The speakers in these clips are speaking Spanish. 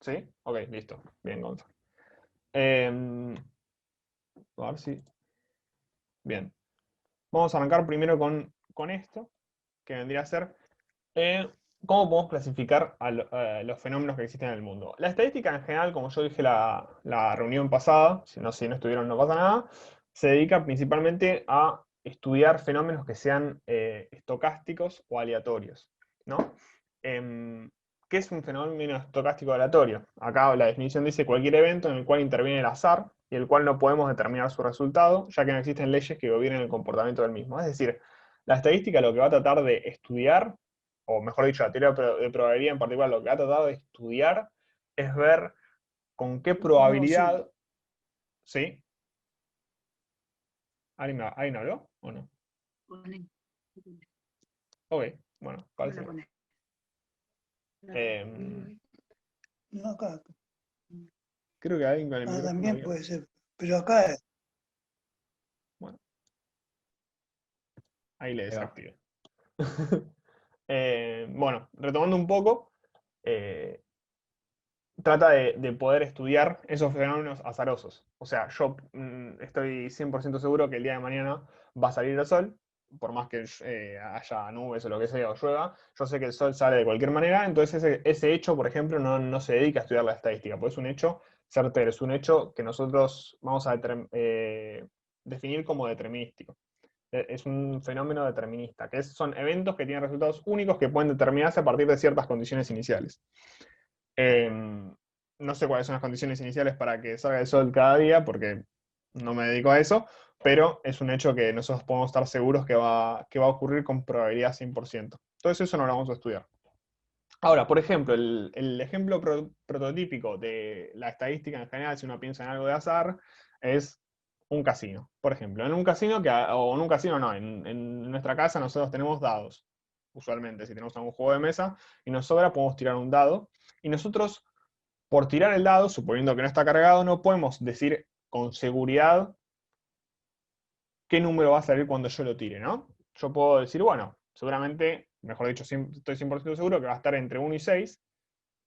¿Sí? Ok, listo. Bien, Gonzalo. A ver si... Bien. Vamos a arrancar primero con esto, que vendría a ser cómo podemos clasificar a los fenómenos que existen en el mundo. La estadística en general, como yo dije la reunión pasada, si no estuvieron no pasa nada, se dedica principalmente a estudiar fenómenos que sean estocásticos o aleatorios, ¿no? Em, ¿Qué es un fenómeno estocástico aleatorio? Acá la definición dice cualquier evento en el cual interviene el azar y el cual no podemos determinar su resultado, ya que no existen leyes que gobiernen el comportamiento del mismo. Es decir, la estadística lo que va a tratar de estudiar, o mejor dicho, la teoría de probabilidad en particular, lo que va a tratar de estudiar es ver con qué Tenemos uno. probabilidad. ¿Sí? ¿Alguien habló o no? Poné, Ok, bueno, ¿cómo la parece que no. pones? Em, No, acá. Creo que alguien con el Ah, micrófono también abierto. puede ser. Pero acá, Bueno, ahí le Ahí va. desactivé. Bueno, retomando un poco, trata de poder estudiar esos fenómenos azarosos. O sea, yo estoy 100% seguro que el día de mañana va a salir el sol, por más que haya nubes o lo que sea o llueva, yo sé que el sol sale de cualquier manera, entonces ese hecho, por ejemplo, no se dedica a estudiar la estadística, porque es un hecho certero, es un hecho que nosotros vamos a definir como determinístico. Es un fenómeno determinista, que son eventos que tienen resultados únicos que pueden determinarse a partir de ciertas condiciones iniciales. No sé cuáles son las condiciones iniciales para que salga el sol cada día, porque no me dedico a eso, pero es un hecho que nosotros podemos estar seguros que va a ocurrir con probabilidad 100%. Entonces eso no lo vamos a estudiar. Ahora, por ejemplo, el ejemplo prototípico de la estadística en general, si uno piensa en algo de azar, es un casino. Por ejemplo, en un casino, o en un casino no, en nuestra casa nosotros tenemos dados, usualmente, si tenemos algún juego de mesa y nos sobra, podemos tirar un dado. Y nosotros, por tirar el dado, suponiendo que no está cargado, no podemos decir con seguridad qué número va a salir cuando yo lo tire, ¿no? Yo puedo decir, bueno, seguramente, mejor dicho, estoy 100% seguro que va a estar entre 1 y 6,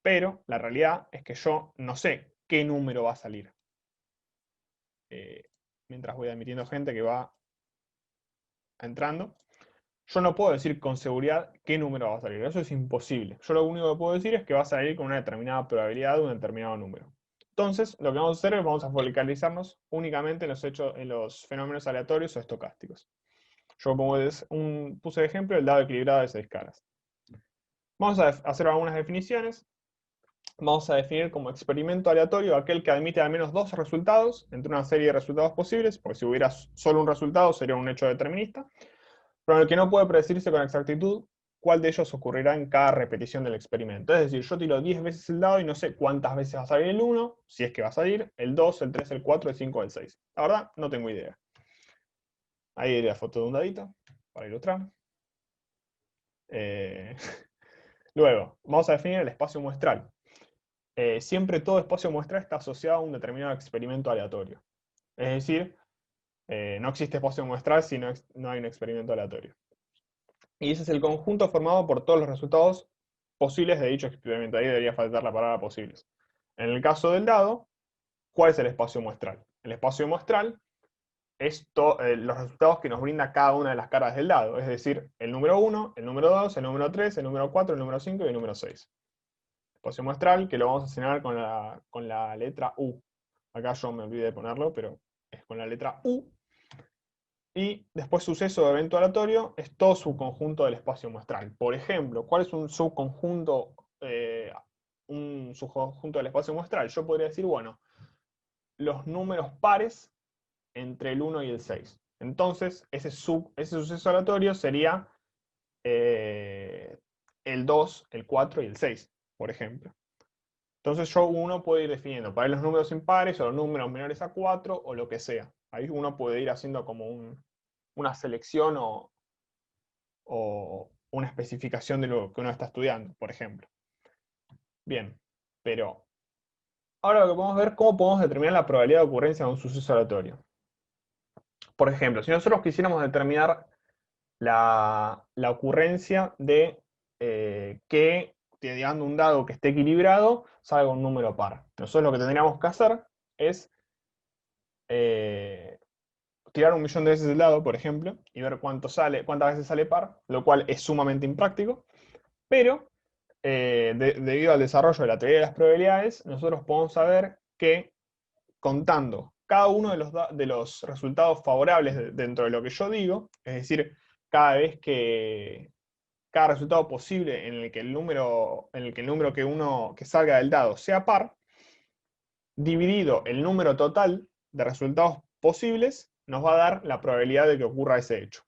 pero la realidad es que yo no sé qué número va a salir. Mientras voy admitiendo gente que va entrando, yo no puedo decir con seguridad qué número va a salir. Eso es imposible. Yo lo único que puedo decir es que va a salir con una determinada probabilidad de un determinado número. Entonces, lo que vamos a hacer es vamos a focalizarnos únicamente en los fenómenos aleatorios o estocásticos. Yo puse de ejemplo el dado equilibrado de 6 caras. Vamos a hacer algunas definiciones. Vamos a definir como experimento aleatorio aquel que admite al menos dos resultados entre una serie de resultados posibles, porque si hubiera solo un resultado sería un hecho determinista, pero en el que no puede predecirse con exactitud cuál de ellos ocurrirá en cada repetición del experimento. Es decir, yo tiro 10 veces el dado y no sé cuántas veces va a salir el 1, si es que va a salir, el 2, el 3, el 4, el 5 o el 6. La verdad, no tengo idea. Ahí hay la foto de un dadito, para ilustrar. Eh, Luego, vamos a definir el espacio muestral. Siempre todo espacio muestral está asociado a un determinado experimento aleatorio. Es decir, no existe espacio muestral si no hay un experimento aleatorio. Y ese es el conjunto formado por todos los resultados posibles de dicho experimento. Ahí debería faltar la palabra posibles. En el caso del dado, ¿cuál es el espacio muestral? El espacio muestral es los resultados que nos brinda cada una de las caras del dado. Es decir, el número 1, el número 2, el número 3, el número 4, el número 5 y el número 6. Espacio muestral que lo vamos a señalar con la letra U. Acá yo me olvidé de ponerlo, pero es con la letra U. Y después suceso o evento aleatorio es todo subconjunto del espacio muestral. Por ejemplo, ¿cuál es un subconjunto del espacio muestral? Yo podría decir, bueno, los números pares entre el 1 y el 6. Entonces, ese suceso aleatorio sería el 2, el 4 y el 6, por ejemplo. Entonces uno puede ir definiendo para los números impares o los números menores a 4 o lo que sea. Ahí uno puede ir haciendo como una selección o una especificación de lo que uno está estudiando, por ejemplo. Bien, pero ahora lo que podemos ver, cómo podemos determinar la probabilidad de ocurrencia de un suceso aleatorio. Por ejemplo, si nosotros quisiéramos determinar la ocurrencia de que tirando un dado que esté equilibrado, salga un número par. Nosotros lo que tendríamos que hacer es tirar 1.000.000 de veces el dado, por ejemplo, y ver cuántas veces sale par, lo cual es sumamente impráctico, pero debido al desarrollo de la teoría de las probabilidades, nosotros podemos saber que contando cada uno de los resultados favorables dentro de lo que yo digo, es decir, cada vez que cada resultado posible en el que el número que salga del dado sea par, dividido el número total de resultados posibles, nos va a dar la probabilidad de que ocurra ese hecho.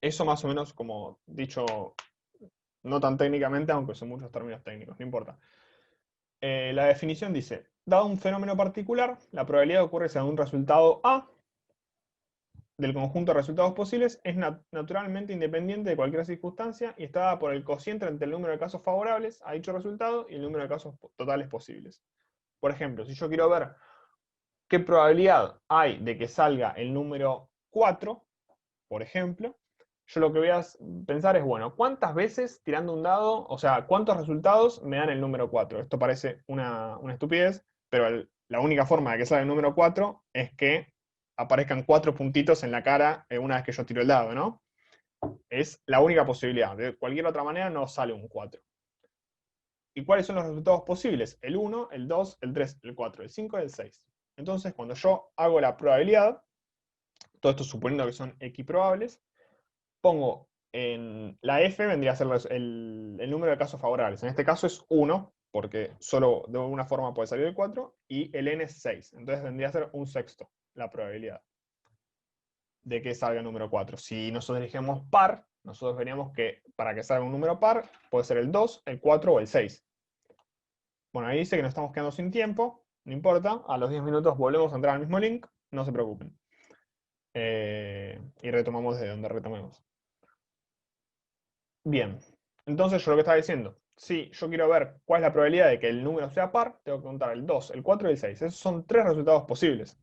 Eso más o menos, como dicho, no tan técnicamente, aunque son muchos términos técnicos, no importa. La definición dice, dado un fenómeno particular, la probabilidad de ocurrir según un resultado A del conjunto de resultados posibles es naturalmente independiente de cualquier circunstancia y está dada por el cociente entre el número de casos favorables a dicho resultado y el número de casos totales posibles. Por ejemplo, si yo quiero ver qué probabilidad hay de que salga el número 4, por ejemplo, yo lo que voy a pensar es, bueno, ¿cuántas veces tirando un dado, o sea, cuántos resultados me dan el número 4? Esto parece una estupidez, pero la única forma de que salga el número 4 es que aparezcan 4 puntitos en la cara una vez que yo tiro el dado, ¿no? Es la única posibilidad. De cualquier otra manera no sale un 4. ¿Y cuáles son los resultados posibles? El 1, el 2, el 3, el 4, el 5 y el 6. Entonces, cuando yo hago la probabilidad, todo esto suponiendo que son equiprobables, pongo en la F vendría a ser el número de casos favorables. En este caso es 1, porque solo de alguna forma puede salir el 4, y el N es 6. Entonces vendría a ser un sexto la probabilidad de que salga el número 4. Si nosotros elegimos par, nosotros veríamos que para que salga un número par, puede ser el 2, el 4 o el 6. Bueno, ahí dice que nos estamos quedando sin tiempo, no importa, a los 10 minutos volvemos a entrar al mismo link, no se preocupen. Y retomamos desde donde retomemos. Bien, entonces yo lo que estaba diciendo, si yo quiero ver cuál es la probabilidad de que el número sea par, tengo que contar el 2, el 4 y el 6. Esos son 3 resultados posibles.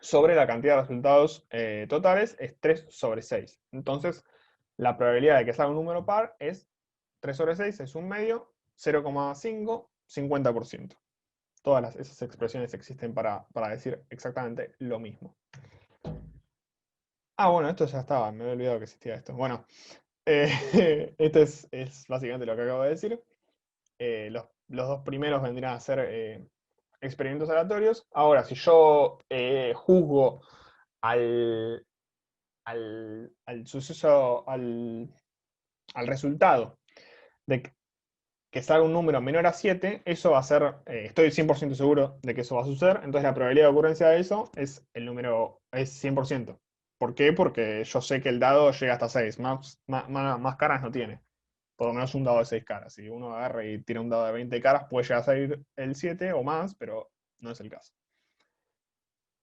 Sobre la cantidad de resultados totales es 3 sobre 6. Entonces, la probabilidad de que salga un número par es 3 sobre 6, es un medio, 0,5, 50%. Todas esas expresiones existen para decir exactamente lo mismo. Ah, bueno, esto ya estaba, me había olvidado que existía esto. Bueno, esto es básicamente lo que acabo de decir. Los dos primeros vendrían a ser experimentos aleatorios. Ahora, si yo juzgo al suceso, al resultado de que salga un número menor a 7, eso va a ser, estoy 100% seguro de que eso va a suceder, entonces la probabilidad de ocurrencia de eso es el número, es 100%. ¿Por qué? Porque yo sé que el dado llega hasta 6, más caras no tiene. Por lo menos un dado de 6 caras. Si uno agarra y tira un dado de 20 caras, puede llegar a salir el 7 o más, pero no es el caso.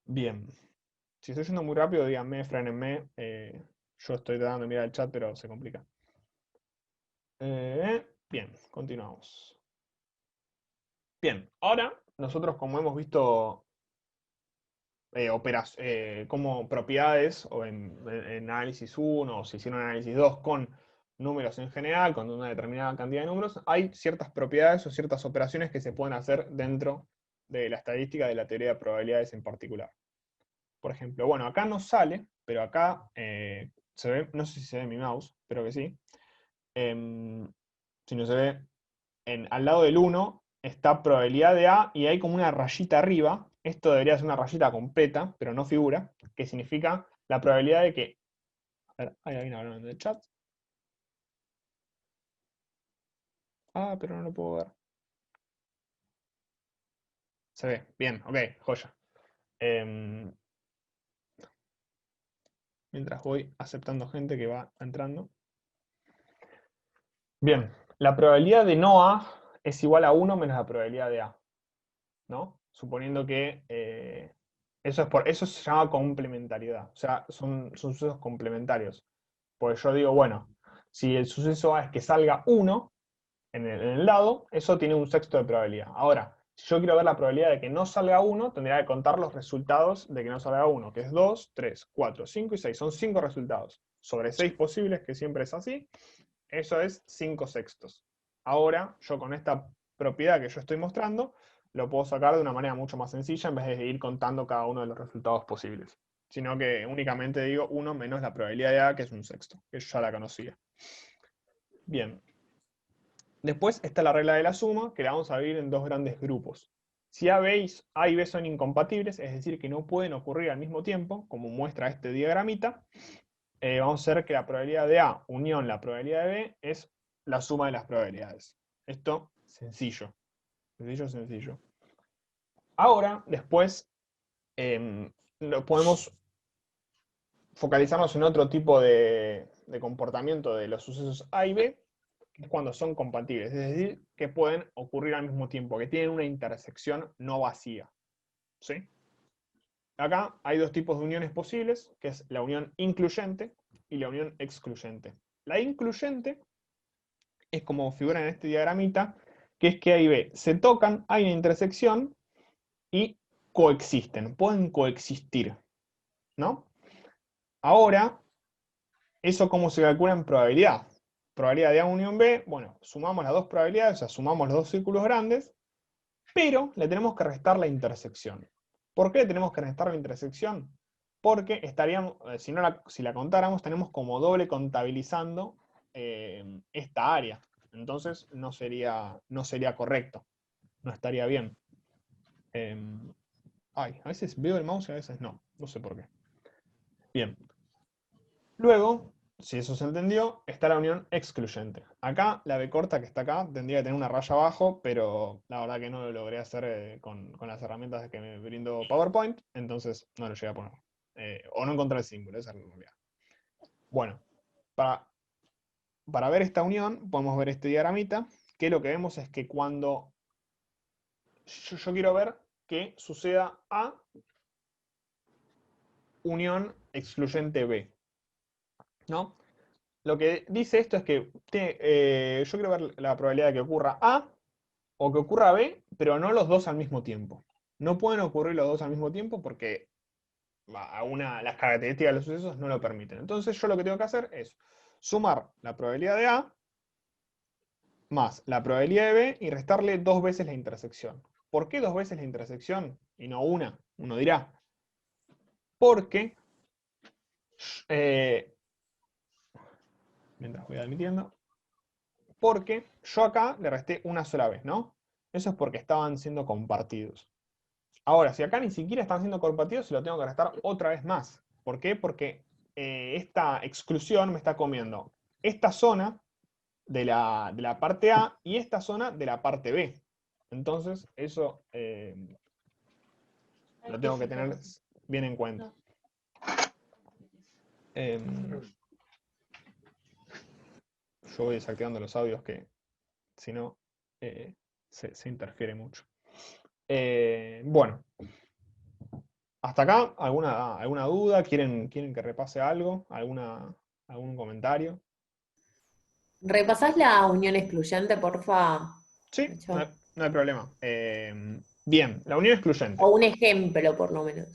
Bien. Si estoy yendo muy rápido, díganme, frénenme. Yo estoy tratando de mirar el chat, pero se complica. Bien, continuamos. Bien, ahora nosotros como hemos visto como propiedades o en análisis 1 o si hicieron análisis 2 con números en general, con una determinada cantidad de números, hay ciertas propiedades o ciertas operaciones que se pueden hacer dentro de la estadística de la teoría de probabilidades en particular. Por ejemplo, bueno, acá no sale, pero acá se ve, no sé si se ve en mi mouse, pero que sí. Si no se ve, al lado del 1 está probabilidad de A y hay como una rayita arriba. Esto debería ser una rayita completa, pero no figura, que significa la probabilidad de que... A ver, hay alguien hablando en el chat. Ah, pero no lo puedo ver. Se ve, bien, ok, joya. Mientras voy aceptando gente que va entrando. Bien, la probabilidad de no A es igual a 1 menos la probabilidad de A, ¿no? Suponiendo que eso se llama complementariedad, o sea, son sucesos complementarios. Pues yo digo, bueno, si el suceso A es que salga 1 en el lado, eso tiene un sexto de probabilidad. Ahora, si yo quiero ver la probabilidad de que no salga 1, tendría que contar los resultados de que no salga 1, que es 2, 3, 4, 5 y 6. Son 5 resultados. Sobre 6 posibles, que siempre es así, Eso es 5/6. Ahora, yo con esta propiedad que yo estoy mostrando, lo puedo sacar de una manera mucho más sencilla en vez de ir contando cada uno de los resultados posibles. Sino que únicamente digo 1 menos la probabilidad de A, que es 1/6, que yo ya la conocía. Bien. Después está la regla de la suma, que la vamos a dividir en dos grandes grupos. Si A y B son incompatibles, es decir, que no pueden ocurrir al mismo tiempo, como muestra este diagramita, vamos a hacer que la probabilidad de A unión la probabilidad de B es la suma de las probabilidades. Esto, sencillo. Sencillo, sencillo. Ahora, después, podemos focalizarnos en otro tipo de comportamiento de los sucesos A y B, que es cuando son compatibles, es decir, que pueden ocurrir al mismo tiempo, que tienen una intersección no vacía. ¿Sí? Acá hay dos tipos de uniones posibles, que es la unión incluyente y la unión excluyente. La incluyente es como figura en este diagramita, que es que A y B se tocan, hay una intersección y coexisten, pueden coexistir, ¿no? Ahora, ¿eso cómo se calcula en probabilidad? Probabilidad de A unión B, bueno, sumamos las dos probabilidades, o sea, sumamos los dos círculos grandes, pero le tenemos que restar la intersección. ¿Por qué le tenemos que restar la intersección? Porque estaríamos, si la contáramos, tenemos como doble contabilizando esta área. Entonces no sería correcto, no estaría bien. A veces veo el mouse y a veces no sé por qué. Bien. Luego, si eso se entendió, está la unión excluyente. Acá, la B corta que está acá, tendría que tener una raya abajo, pero la verdad que no lo logré hacer con las herramientas que me brindó PowerPoint, entonces no lo llegué a poner. O no encontré el símbolo, esa es la realidad. Bueno, para ver esta unión, podemos ver este diagramita, que lo que vemos es que cuando yo quiero ver que suceda A unión excluyente B, ¿no? Lo que dice esto es que yo quiero ver la probabilidad de que ocurra A o que ocurra B, pero no los dos al mismo tiempo. No pueden ocurrir los dos al mismo tiempo porque las características de los sucesos no lo permiten. Entonces yo lo que tengo que hacer es sumar la probabilidad de A más la probabilidad de B y restarle dos veces la intersección. ¿Por qué dos veces la intersección y no una? Uno dirá. Porque, mientras voy admitiendo, porque yo acá le resté una sola vez, ¿no? Eso es porque estaban siendo compartidos. Ahora, si acá ni siquiera están siendo compartidos, se lo tengo que restar otra vez más. ¿Por qué? Porque esta exclusión me está comiendo esta zona de la parte A y esta zona de la parte B. Entonces, eso lo tengo que tener bien en cuenta. Yo voy desactivando los audios que si no se interfiere mucho. Bueno, hasta acá, ¿alguna duda? ¿Quieren que repase algo? ¿Algún comentario? ¿Repasás la unión excluyente, porfa, Sí, Nacho? no hay problema. Bien, la unión excluyente. O un ejemplo, por lo menos.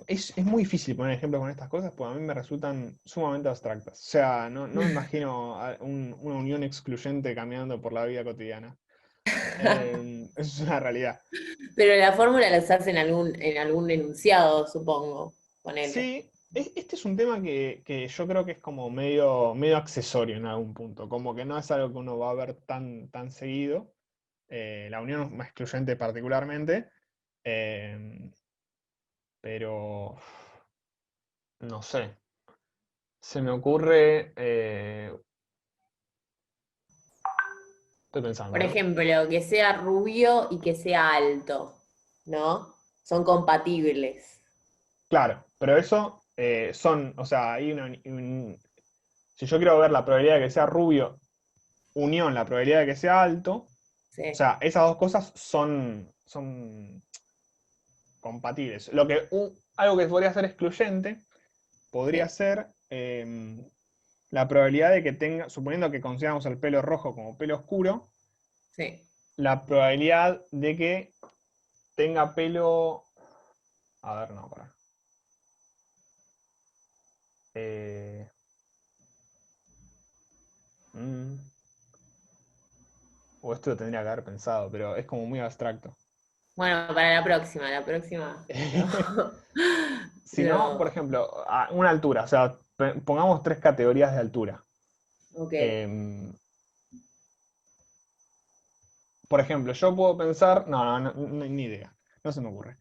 Es muy difícil poner ejemplos con estas cosas porque a mí me resultan sumamente abstractas. O sea, no me imagino una unión excluyente caminando por la vida cotidiana. Es una realidad. Pero la fórmula la usás en algún enunciado, supongo. Ponele. Sí, este es un tema que yo creo que es como medio accesorio en algún punto. Como que no es algo que uno va a ver tan seguido. La unión excluyente particularmente. eh, pero no sé. Se me ocurre. Estoy pensando, Por ¿no? ejemplo, que sea rubio y que sea alto, ¿no? Son compatibles. Claro, pero eso o sea, si yo quiero ver la probabilidad de que sea rubio, unión, la probabilidad de que sea alto, o Sí, sea, esas dos cosas son compatibles. Algo que podría ser excluyente podría sí, ser la probabilidad de que tenga, suponiendo que consideramos el pelo rojo como pelo oscuro, sí. la probabilidad de que tenga pelo. A ver, no, para. Eh, Mm. O esto lo tendría que haber pensado, pero es como muy abstracto. Bueno, para la próxima. Si no, por Lo- ejemplo, a una altura, o sea, pongamos tres categorías de altura. ok. Em, por ejemplo, yo puedo pensar, ni idea, no se me ocurre.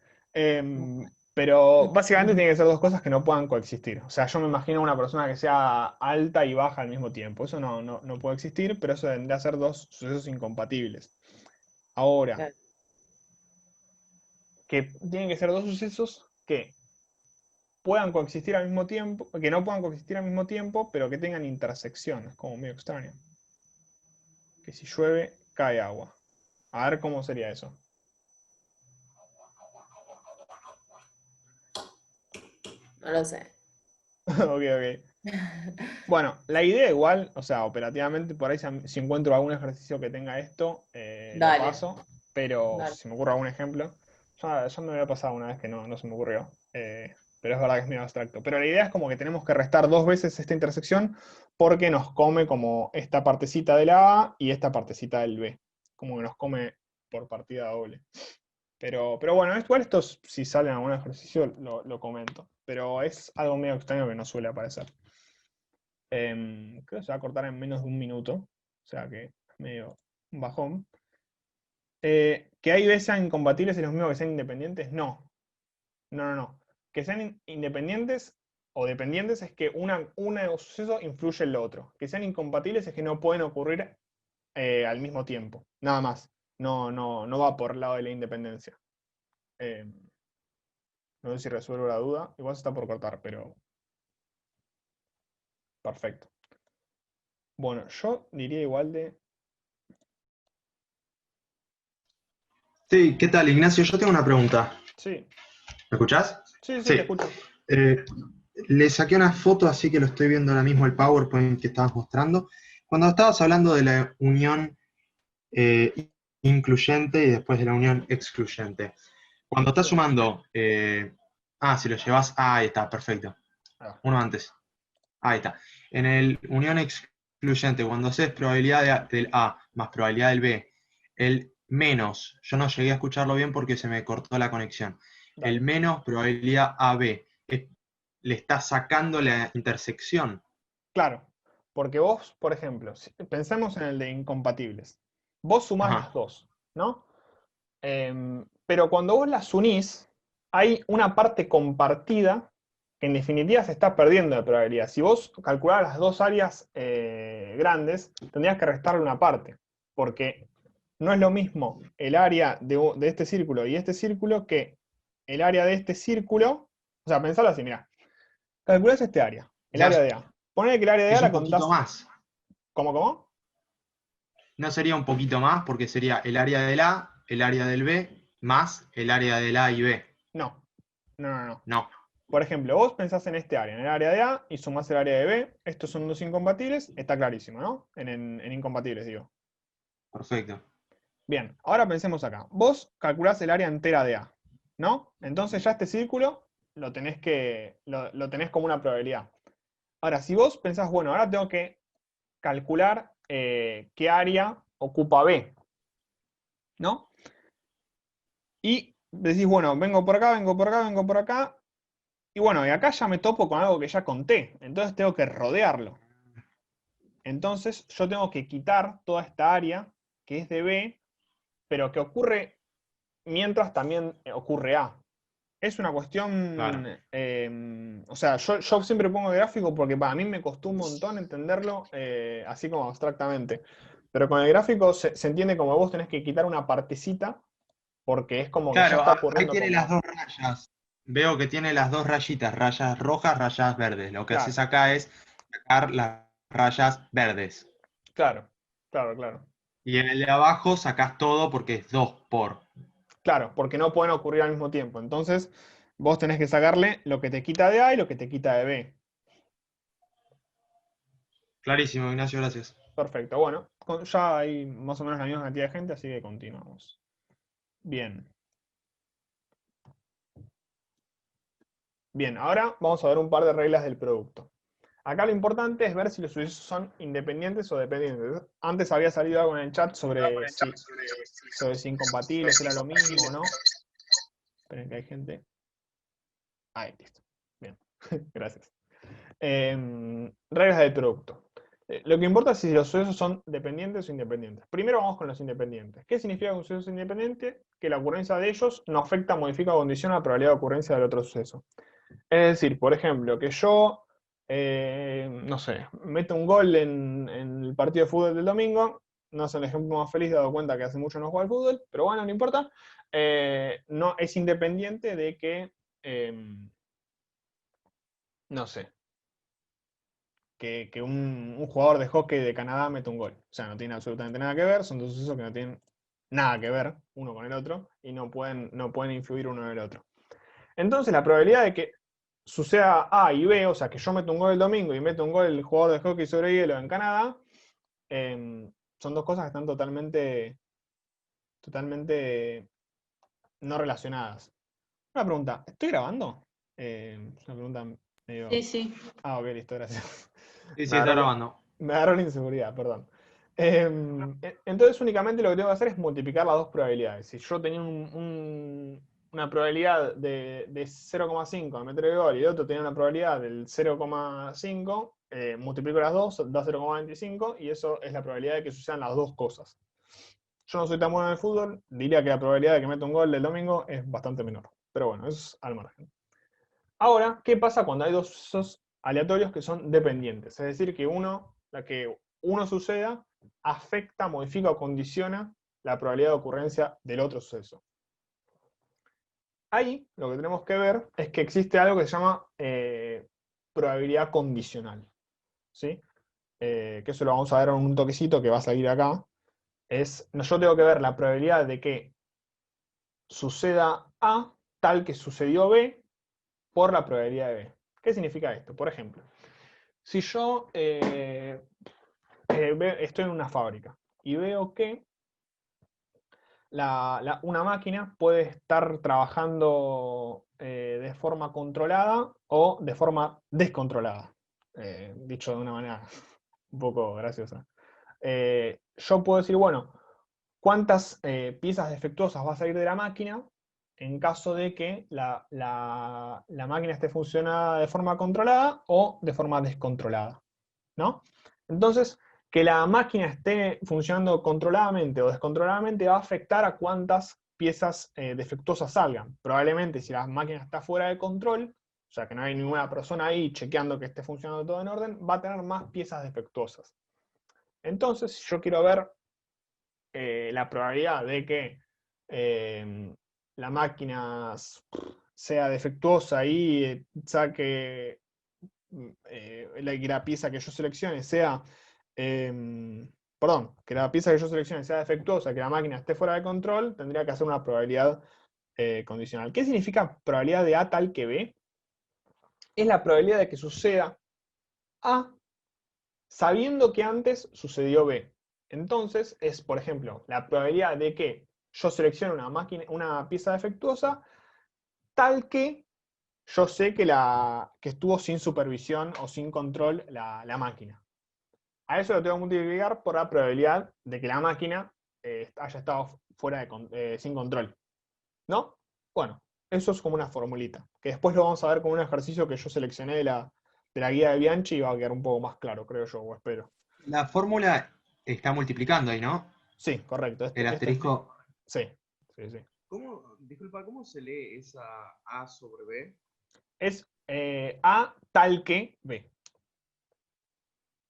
Pero básicamente tiene que ser dos cosas que no puedan coexistir. O sea, yo me imagino una persona que sea alta y baja al mismo tiempo. Eso no puede existir, pero eso tendría que ser dos sucesos incompatibles. Ahora, Claro. que tienen que ser dos sucesos que puedan coexistir al mismo tiempo, que no puedan coexistir al mismo tiempo, pero que tengan intersección. Es como medio extraño. Que si llueve, cae agua. A ver cómo sería eso. No lo sé. Ok, ok. Bueno, la idea igual, o sea, operativamente por ahí si encuentro algún ejercicio que tenga esto, lo Dale, paso, pero dale. si me ocurre algún ejemplo, ya me había pasado una vez que no se me ocurrió, pero es verdad que es medio abstracto. Pero la idea es como que tenemos que restar dos veces esta intersección porque nos come como esta partecita de la A y esta partecita del B, como que nos come por partida doble. Pero bueno, igual esto si sale en algún ejercicio lo comento, pero es algo medio extraño que no suele aparecer. Creo que se va a cortar en menos de un minuto, o sea que es medio un bajón. ¿Que A y B sean incompatibles es lo mismo que sean independientes? No, no. Que sean independientes o dependientes es que un suceso influye en lo otro. Que sean incompatibles es que no pueden ocurrir al mismo tiempo, nada más. No va por el lado de la independencia. Em, no sé si resuelvo la duda, igual se está por cortar, pero perfecto. Bueno, yo diría igual de... Sí, ¿qué tal, Ignacio? Yo tengo una pregunta. Sí, ¿Me escuchás? sí, te Sí. escucho. Eh, Le saqué una foto, así que lo estoy viendo ahora mismo el PowerPoint que estabas mostrando. Cuando estabas hablando de la unión incluyente y después de la unión excluyente. Cuando estás Sí. sumando, si lo llevas, ahí está, perfecto. Ah, Uno antes. Ahí está. En el unión excluyente, cuando haces probabilidad del A más probabilidad del B, el menos, yo no llegué a escucharlo bien porque se me cortó la conexión. El dale. menos probabilidad AB, le está sacando la intersección. Claro, porque vos, por ejemplo, pensemos en el de incompatibles. Vos sumás las Ajá, dos, ¿no? Pero cuando vos las unís, hay una parte compartida que en definitiva se está perdiendo de probabilidad. Si vos calculás las dos áreas grandes, tendrías que restarle una parte, porque no es lo mismo el área de este círculo y este círculo que el área de este círculo. O sea, pensalo así, mira, calculás este área, o el sea, área de A. Ponele que el área de A es la un poquito contás, más. ¿cómo? No sería un poquito más porque sería el área del A, el área del B, más el área del A y B. No, no. No, Por ejemplo, vos pensás en este área, en el área de A, y sumás el área de B. Estos son dos incompatibles, está clarísimo, ¿no? En incompatibles, digo. perfecto. Bien, ahora pensemos acá. Vos calculás el área entera de A, ¿no? Entonces ya este círculo lo tenés como una probabilidad. Ahora, si vos pensás, bueno, ahora tengo que calcular qué área ocupa B, ¿no? Y decís, bueno, vengo por acá, vengo por acá. Y bueno, y acá ya me topo con algo que ya conté. Entonces tengo que rodearlo. Entonces yo tengo que quitar toda esta área que es de B, pero que ocurre mientras también ocurre A. Es una cuestión, Claro. o sea, yo siempre pongo el gráfico porque para mí me costó un montón entenderlo así como abstractamente. Pero con el gráfico se entiende como vos tenés que quitar una partecita porque es como que ya Claro, está ahí ocurriendo tiene como las A. dos rayas. Veo que tiene las dos rayitas, rayas rojas, rayas verdes. Lo que haces Claro, acá es sacar las rayas verdes. claro. Y en el de abajo sacás todo porque es 2 por. Claro, porque no pueden ocurrir al mismo tiempo. Entonces, vos tenés que sacarle lo que te quita de A y lo que te quita de B. Clarísimo, Ignacio, gracias. Perfecto. Bueno, ya hay más o menos la misma cantidad de gente, así que continuamos. Bien. Bien, ahora vamos a ver un par de reglas del producto. Acá lo importante es ver si los sucesos son independientes o dependientes. Antes había salido algo en el chat sobre si incompatibles era lo mismo o no. Esperen que hay gente. Ahí, listo. Bien, gracias. Reglas del producto. Lo que importa es si los sucesos son dependientes o independientes. Primero vamos con los independientes. ¿Qué significa que un suceso es independiente? Que la ocurrencia de ellos no afecta, modifica o condiciona la probabilidad de ocurrencia del otro suceso. Es decir, por ejemplo, que yo, no sé, meto un gol en el partido de fútbol del domingo. No es el ejemplo más feliz, dado cuenta que hace mucho no juego al fútbol, pero bueno, no importa. No es independiente de que, no sé, que un jugador de hockey de Canadá mete un gol. O sea, no tiene absolutamente nada que ver, son dos sucesos que no tienen nada que ver uno con el otro y no pueden influir uno en el otro. Entonces, la probabilidad de que suceda A y B, o sea, que yo meto un gol el domingo y meto un gol el jugador de hockey sobre hielo en Canadá, son dos cosas que están totalmente no relacionadas. Una pregunta, ¿estoy grabando? Es una pregunta medio... Sí, sí. Ah, ok, listo, gracias. Sí, sí, está grabando. Me agarró la inseguridad, perdón. Entonces únicamente lo que tengo que hacer es multiplicar las dos probabilidades. Si yo tenía una probabilidad de 0,5 de meter el gol y el otro tenía una probabilidad del 0,5, multiplico las dos, da 0,25 y eso es la probabilidad de que sucedan las dos cosas. Yo no soy tan bueno en el fútbol, diría que la probabilidad de que meta un gol el domingo es bastante menor. Pero bueno, eso es al margen. Ahora, ¿qué pasa cuando hay dos sucesos aleatorios que son dependientes? Es decir, que uno suceda afecta, modifica o condiciona la probabilidad de ocurrencia del otro suceso. Ahí lo que tenemos que ver es que existe algo que se llama probabilidad condicional. ¿Sí? Que eso lo vamos a ver en un toquecito que va a salir acá. Yo tengo que ver la probabilidad de que suceda A tal que sucedió B por la probabilidad de B. ¿Qué significa esto? Por ejemplo, si yo estoy en una fábrica y veo que una máquina puede estar trabajando de forma controlada o de forma descontrolada, dicho de una manera un poco graciosa. Yo puedo decir, bueno, ¿cuántas piezas defectuosas va a salir de la máquina en caso de que la máquina esté funcionada de forma controlada o de forma descontrolada? ¿No? Entonces, que la máquina esté funcionando controladamente o descontroladamente va a afectar a cuántas piezas defectuosas salgan. Probablemente si la máquina está fuera de control, o sea que no hay ninguna persona ahí chequeando que esté funcionando todo en orden, va a tener más piezas defectuosas. Entonces, si yo quiero ver la probabilidad de que la máquina sea defectuosa y saque la pieza que yo seleccione sea, que la pieza que yo seleccione sea defectuosa, que la máquina esté fuera de control, tendría que hacer una probabilidad condicional. ¿Qué significa probabilidad de A tal que B? Es la probabilidad de que suceda A sabiendo que antes sucedió B. Entonces es, por ejemplo, la probabilidad de que yo seleccione una pieza defectuosa tal que yo sé que estuvo sin supervisión o sin control la máquina. A eso lo tengo que multiplicar por la probabilidad de que la máquina haya estado sin control. ¿No? Bueno, eso es como una formulita, que después lo vamos a ver como un ejercicio que yo seleccioné de la guía de Bianchi y va a quedar un poco más claro, creo yo, o espero. La fórmula está multiplicando ahí, ¿no? Sí, correcto. El asterisco. Sí, sí, sí. Disculpa, ¿cómo se lee esa A sobre B? Es A tal que B.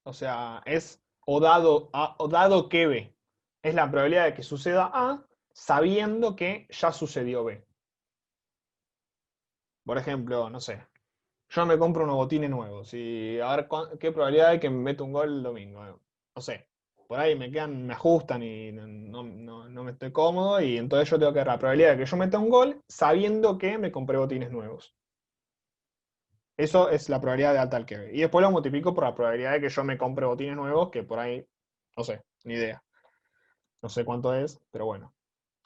O sea, es o dado que B. Es la probabilidad de que suceda A sabiendo que ya sucedió B. Por ejemplo, no sé, yo me compro unos botines nuevos y a ver qué probabilidad hay que me meta un gol el domingo. No sé, por ahí me ajustan y no me estoy cómodo y entonces yo tengo que ver la probabilidad de que yo meta un gol sabiendo que me compré botines nuevos. Eso es la probabilidad de A tal que B. Y después lo multiplico por la probabilidad de que yo me compre botines nuevos, que por ahí, no sé, ni idea. No sé cuánto es, pero bueno.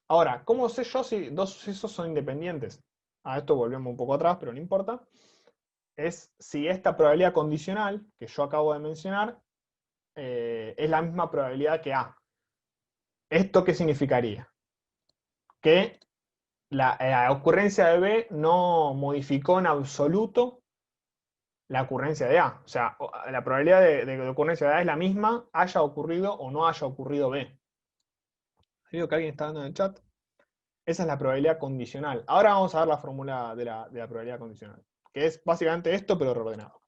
Ahora, ¿cómo sé yo si dos sucesos son independientes? A esto volvemos un poco atrás, pero no importa. es si esta probabilidad condicional que yo acabo de mencionar es la misma probabilidad que A. ¿Esto qué significaría? Que la ocurrencia de B no modificó en absoluto la ocurrencia de A. O sea, la probabilidad de ocurrencia de A es la misma, haya ocurrido o no haya ocurrido B. Digo que alguien está dando en el chat. Esa es la probabilidad condicional. Ahora vamos a ver la fórmula de la probabilidad condicional, que es básicamente esto, pero reordenado.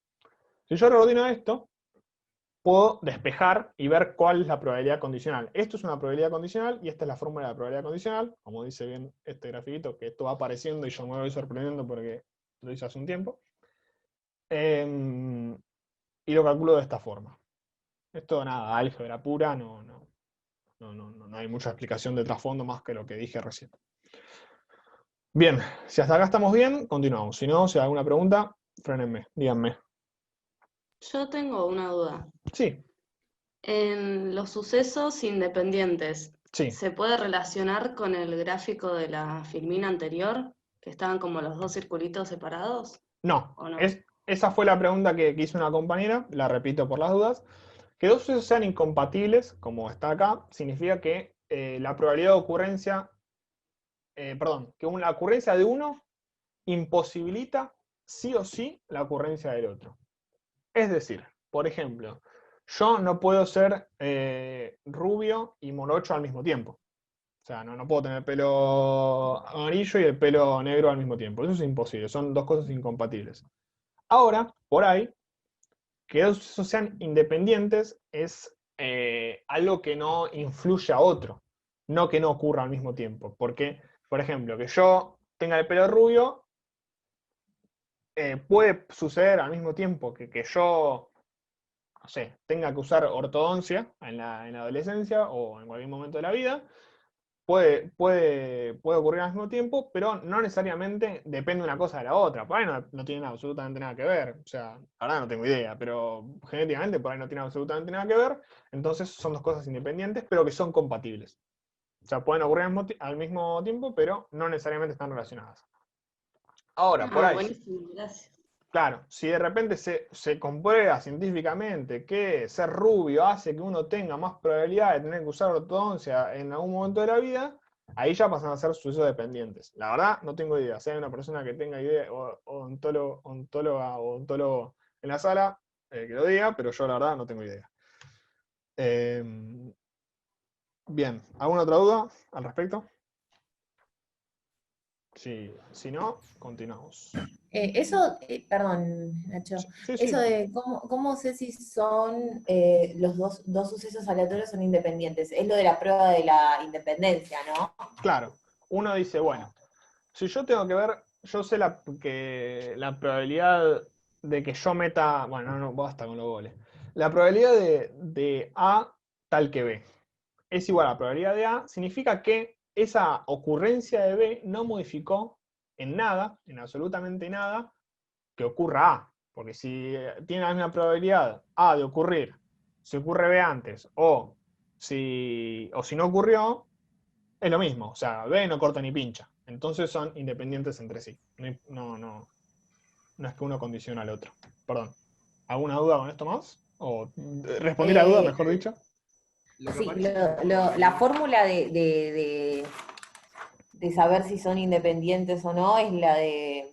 Si yo reordeno esto, puedo despejar y ver cuál es la probabilidad condicional. Esto es una probabilidad condicional y esta es la fórmula de la probabilidad condicional. Como dice bien este grafiquito, que esto va apareciendo y yo me voy sorprendiendo porque lo hice hace un tiempo. Y lo calculo de esta forma. Esto nada, álgebra pura, no hay mucha explicación de trasfondo más que lo que dije recién. Bien, si hasta acá estamos bien, continuamos. Si no, si hay alguna pregunta, frénenme, díganme. Yo tengo una duda. Sí, En los sucesos independientes, sí. ¿se puede relacionar con el gráfico de la filmina anterior? Que estaban como los dos circulitos separados, No, ¿o no? esa fue la pregunta que hizo una compañera, la repito por las dudas. Que dos sucesos sean incompatibles, como está acá, significa que la probabilidad de ocurrencia, que la ocurrencia de uno imposibilita sí o sí la ocurrencia del otro. Es decir, por ejemplo, yo no puedo ser rubio y morocho al mismo tiempo. O sea, no puedo tener pelo amarillo y el pelo negro al mismo tiempo. Eso es imposible, son dos cosas incompatibles. Ahora, por ahí, que dos sucesos sean independientes es algo que no influye a otro, no que no ocurra al mismo tiempo. Porque, por ejemplo, que yo tenga el pelo rubio, puede suceder al mismo tiempo que yo, no sé, tenga que usar ortodoncia en la adolescencia o en cualquier momento de la vida. Puede ocurrir al mismo tiempo, pero no necesariamente depende una cosa de la otra. Por ahí no tienen absolutamente nada que ver. O sea, ahora no tengo idea, pero genéticamente por ahí no tienen absolutamente nada que ver. Entonces son dos cosas independientes, pero que son compatibles. O sea, pueden ocurrir al mismo tiempo, pero no necesariamente están relacionadas. Ahora, por ahí, Buenísimo, gracias. claro, si de repente se comprueba científicamente que ser rubio hace que uno tenga más probabilidad de tener que usar ortodoncia en algún momento de la vida, ahí ya pasan a ser sucesos dependientes. La verdad, no tengo idea. Si hay una persona que tenga idea, o ontóloga o ontólogo en la sala, que lo diga, pero yo la verdad no tengo idea. Bien, ¿alguna otra duda al respecto? Si no, continuamos. Perdón, Nacho, Sí, eso sí. de cómo sé si son los dos sucesos aleatorios son independientes. Es lo de la prueba de la independencia, ¿no? Claro, uno dice, bueno, si yo tengo que ver, yo sé que la probabilidad de que yo meta, bueno, no, basta con los goles. La probabilidad de A tal que B es igual a la probabilidad de A, significa que esa ocurrencia de B no modificó en nada, en absolutamente nada, que ocurra A. Porque si tiene la misma probabilidad A de ocurrir, si ocurre B antes, o si no ocurrió, es lo mismo. O sea, B no corta ni pincha. Entonces son independientes entre sí. No es que uno condiciona al otro. Perdón. ¿Alguna duda con esto más? ¿O respondí la duda, mejor dicho? Lo que Sí, aparece la fórmula de saber si son independientes o no es la de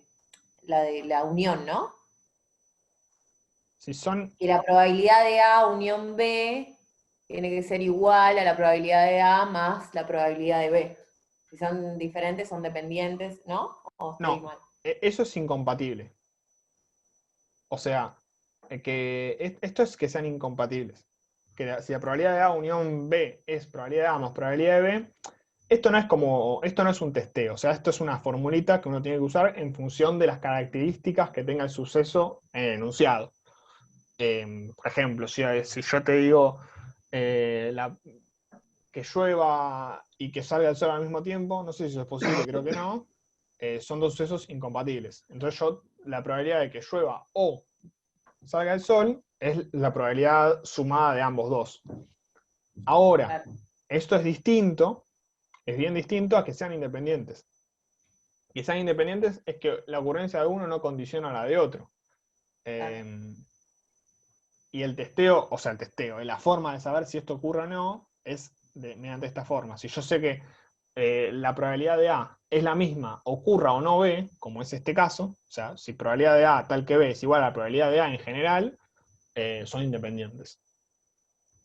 la unión, ¿no? Si son. Que la probabilidad de A unión B tiene que ser igual a la probabilidad de A más la probabilidad de B. Si son diferentes, son dependientes, ¿no? ¿O estoy No, mal? eso es incompatible. O sea, esto es que sean incompatibles. Si la probabilidad de A unión B es probabilidad de A más probabilidad de B, esto no es un testeo. O sea, esto es una formulita que uno tiene que usar en función de las características que tenga el suceso en el enunciado. Por ejemplo, si yo te digo que llueva y que salga el sol al mismo tiempo, no sé si eso es posible, creo que no, son dos sucesos incompatibles. Entonces la probabilidad de que llueva o salga el sol es la probabilidad sumada de ambos dos. Ahora, esto es distinto, es bien distinto a que sean independientes. Que sean independientes es que la ocurrencia de uno no condiciona a la de otro. Y el testeo, o sea, el testeo, la forma de saber si esto ocurre o no es mediante esta forma. Si yo sé que la probabilidad de A es la misma, ocurra o no B, como es este caso, o sea, si probabilidad de A tal que B es igual a la probabilidad de A en general, son independientes.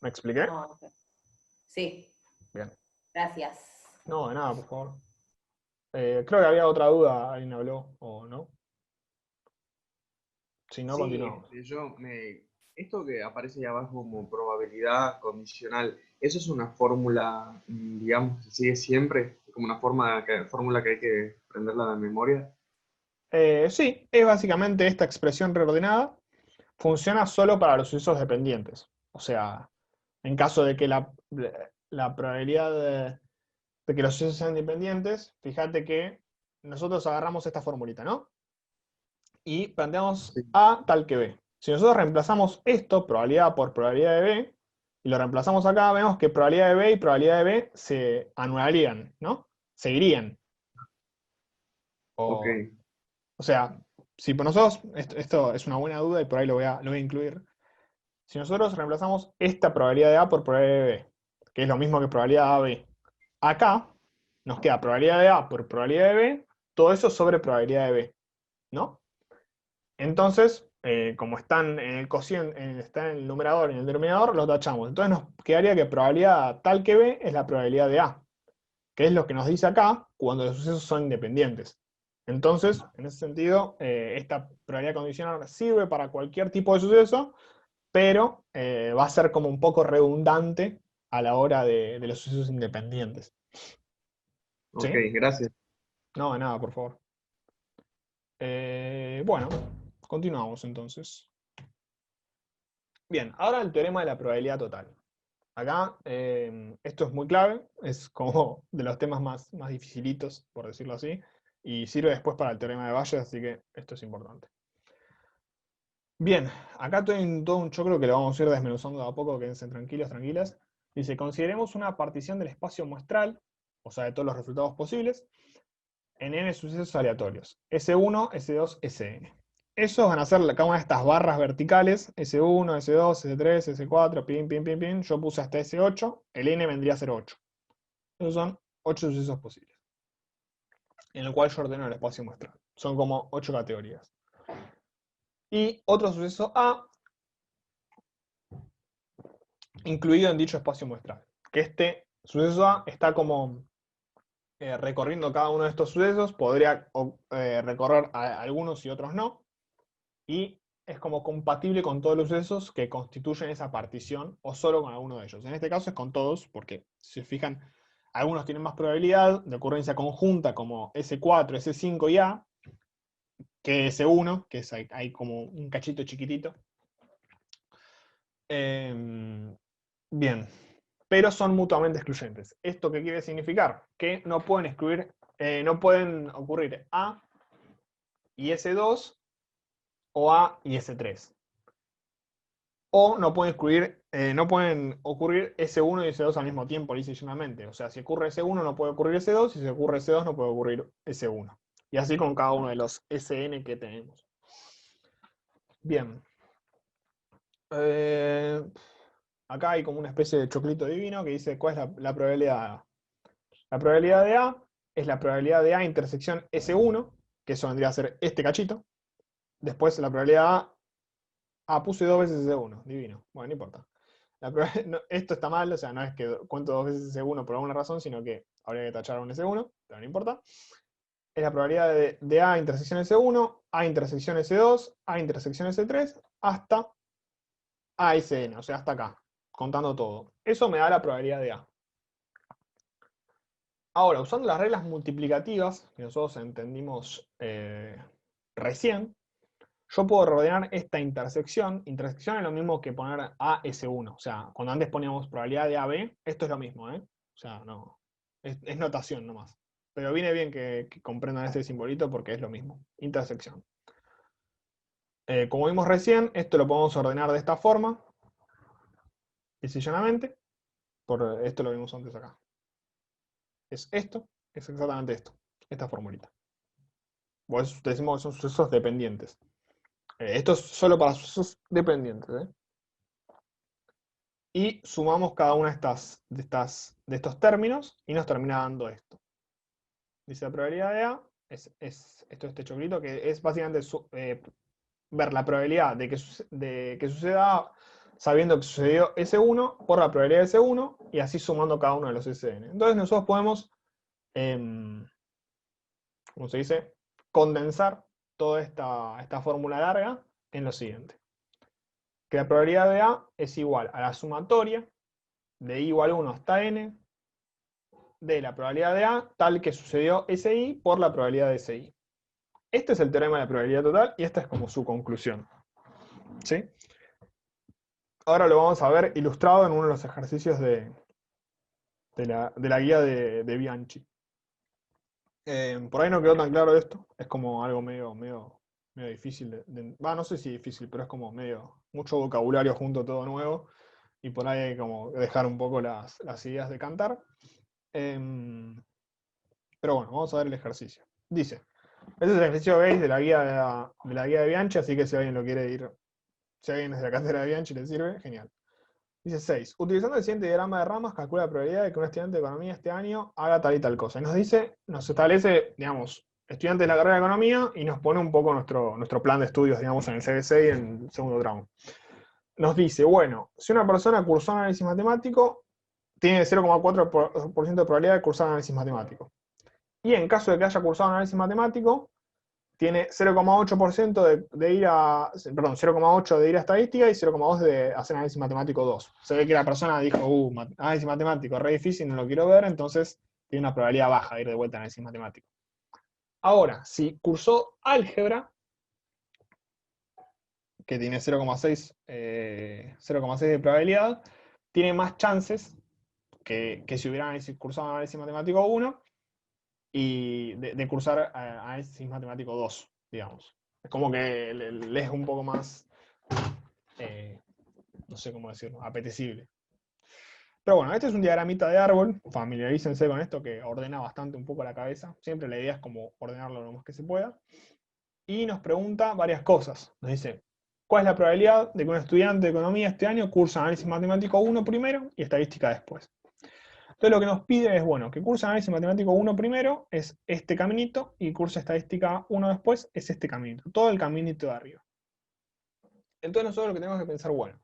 ¿Me expliqué? Ah, ok. Sí, Bien. gracias. No, de nada, por favor. Creo que había otra duda, alguien habló, o no. Si no, Sí, continuamos. esto que aparece ahí abajo como probabilidad condicional, ¿eso es una fórmula, digamos, que sigue siempre? Como una fórmula que hay que aprenderla de memoria. Sí, es básicamente esta expresión reordenada. Funciona solo para los sucesos dependientes. O sea, en caso de que la probabilidad de que los sucesos sean dependientes, fíjate que nosotros agarramos esta formulita, ¿no? Y planteamos Sí. A tal que B. Si nosotros reemplazamos esto, probabilidad por probabilidad de B, y lo reemplazamos acá, vemos que probabilidad de B y probabilidad de B se anularían, ¿no? Seguirían. Ok, O sea, si por nosotros, esto es una buena duda y por ahí lo voy a incluir. Si nosotros reemplazamos esta probabilidad de A por probabilidad de B, que es lo mismo que probabilidad AB, acá nos queda probabilidad de A por probabilidad de B, todo eso sobre probabilidad de B, ¿no? Entonces, como están en el cociente, está en el numerador y en el denominador, los tachamos. Entonces nos quedaría que probabilidad tal que B es la probabilidad de A, que es lo que nos dice acá cuando los sucesos son independientes. Entonces, en ese sentido, esta probabilidad condicional sirve para cualquier tipo de suceso, pero va a ser como un poco redundante a la hora de los sucesos independientes. ok, ¿Sí? gracias. No, de nada, por favor. Bueno, continuamos entonces. Bien, ahora el teorema de la probabilidad total. Acá, esto es muy clave, es como de los temas más dificilitos, por decirlo así, y sirve después para el teorema de Bayes, así que esto es importante. Bien, acá yo creo que lo vamos a ir desmenuzando de a poco, quédense tranquilos, tranquilas. Dice, consideremos una partición del espacio muestral, o sea, de todos los resultados posibles, en n sucesos aleatorios. S1, S2, Sn. Esos van a ser cada una de estas barras verticales, S1, S2, S3, S4, pin, pin, pin, pin. Yo puse hasta S8, el n vendría a ser 8. Esos son 8 sucesos posibles, en el cual yo ordeno el espacio muestral. Son como 8 categorías. Y otro suceso A, incluido en dicho espacio muestral. Que este suceso A está como recorriendo cada uno de estos sucesos, podría recorrer a algunos y otros no, y es como compatible con todos los sucesos que constituyen esa partición, o solo con alguno de ellos. En este caso es con todos, porque si se fijan, algunos tienen más probabilidad de ocurrencia conjunta, como S4, S5 y A, que S1, que es ahí como un cachito chiquitito. Bien, pero son mutuamente excluyentes. ¿Esto qué quiere significar? Que no pueden no pueden ocurrir A y S2 o A y S3. O no pueden ocurrir S1 y S2 al mismo tiempo, lisa y llanamente. O sea, si ocurre S1 no puede ocurrir S2, y si ocurre S2 no puede ocurrir S1. Y así con cada uno de los Sn que tenemos. Bien. Acá hay como una especie de choclito divino que dice cuál es la probabilidad de A. La probabilidad de A es la probabilidad de A intersección S1, que eso vendría a ser este cachito. Después la probabilidad A. Ah, puse 2 veces S1, divino. Bueno, no importa. No, esto está mal, o sea, no es que cuento 2 veces S1 por alguna razón, sino que habría que tachar un S1, pero no importa. Es la probabilidad de A intersección S1, A intersección S2, A intersección S3, hasta ASN, o sea, hasta acá, contando todo. Eso me da la probabilidad de A. Ahora, usando las reglas multiplicativas, que nosotros entendimos recién, yo puedo ordenar esta intersección. Intersección es lo mismo que poner AS1. O sea, cuando antes poníamos probabilidad de AB, esto es lo mismo, ¿eh? O sea, no. Es notación nomás. Pero viene bien que comprendan este simbolito porque es lo mismo. Intersección. Como vimos recién, esto lo podemos ordenar de esta forma. Sencillamente. Por esto lo vimos antes acá. Es esto, es exactamente esto. Esta formulita. Por eso decimos que son sucesos dependientes. Esto es solo para sucesos dependientes, ¿eh? Y sumamos cada una de estos términos y nos termina dando esto. Dice la probabilidad de A, esto es este choclito, que es básicamente ver la probabilidad de que suceda A sabiendo que sucedió S1 por la probabilidad de S1 y así sumando cada uno de los SN. Entonces nosotros podemos, ¿cómo se dice?, condensar toda esta fórmula larga en lo siguiente. Que la probabilidad de A es igual a la sumatoria de I igual 1 hasta N de la probabilidad de A tal que sucedió SI por la probabilidad de SI. Este es el teorema de la probabilidad total y esta es como su conclusión. ¿Sí? Ahora lo vamos a ver ilustrado en uno de los ejercicios de la guía de Bianchi. Por ahí no quedó tan claro esto. Es como algo medio difícil no sé si difícil, pero es como mucho vocabulario junto, todo nuevo. Y por ahí hay como dejar un poco las ideas de cantar. Pero bueno, vamos a ver el ejercicio. Dice, este es el ejercicio que veis de la guía de Bianchi, así que si alguien lo quiere ir, si alguien es de la cátedra de Bianchi le sirve, genial. Dice 6. Utilizando el siguiente diagrama de ramas, calcula la probabilidad de que un estudiante de economía este año haga tal y tal cosa. Y nos establece, digamos, estudiantes de la carrera de economía y nos pone un poco nuestro plan de estudios, digamos, en el CBC y en el segundo tramo. Nos dice, bueno, si una persona cursó análisis matemático, tiene 0,4% de probabilidad de cursar análisis matemático. Y en caso de que haya cursado análisis matemático, tiene 0,8% de ir a, perdón, 0,8 de ir a estadística y 0,2 de hacer análisis matemático 2. Se ve que la persona dijo, análisis matemático, re difícil, no lo quiero ver, entonces tiene una probabilidad baja de ir de vuelta a análisis matemático. Ahora, si cursó álgebra, que tiene 0,6 de probabilidad, tiene más chances que si hubiera cursado análisis matemático 1 y de cursar análisis matemático 2, digamos. Es como que le es un poco más, no sé cómo decirlo, apetecible. Pero bueno, este es un diagramita de árbol, familiarícense con esto que ordena bastante un poco la cabeza. Siempre la idea es como ordenarlo lo más que se pueda. Y nos pregunta varias cosas. Nos dice, ¿cuál es la probabilidad de que un estudiante de economía este año cursa análisis matemático 1 primero y estadística después? Entonces lo que nos pide es, bueno, que cursa análisis matemático 1 primero es este caminito y cursa estadística 1 después es este caminito. Todo el caminito de arriba. Entonces nosotros lo que tenemos que pensar, bueno,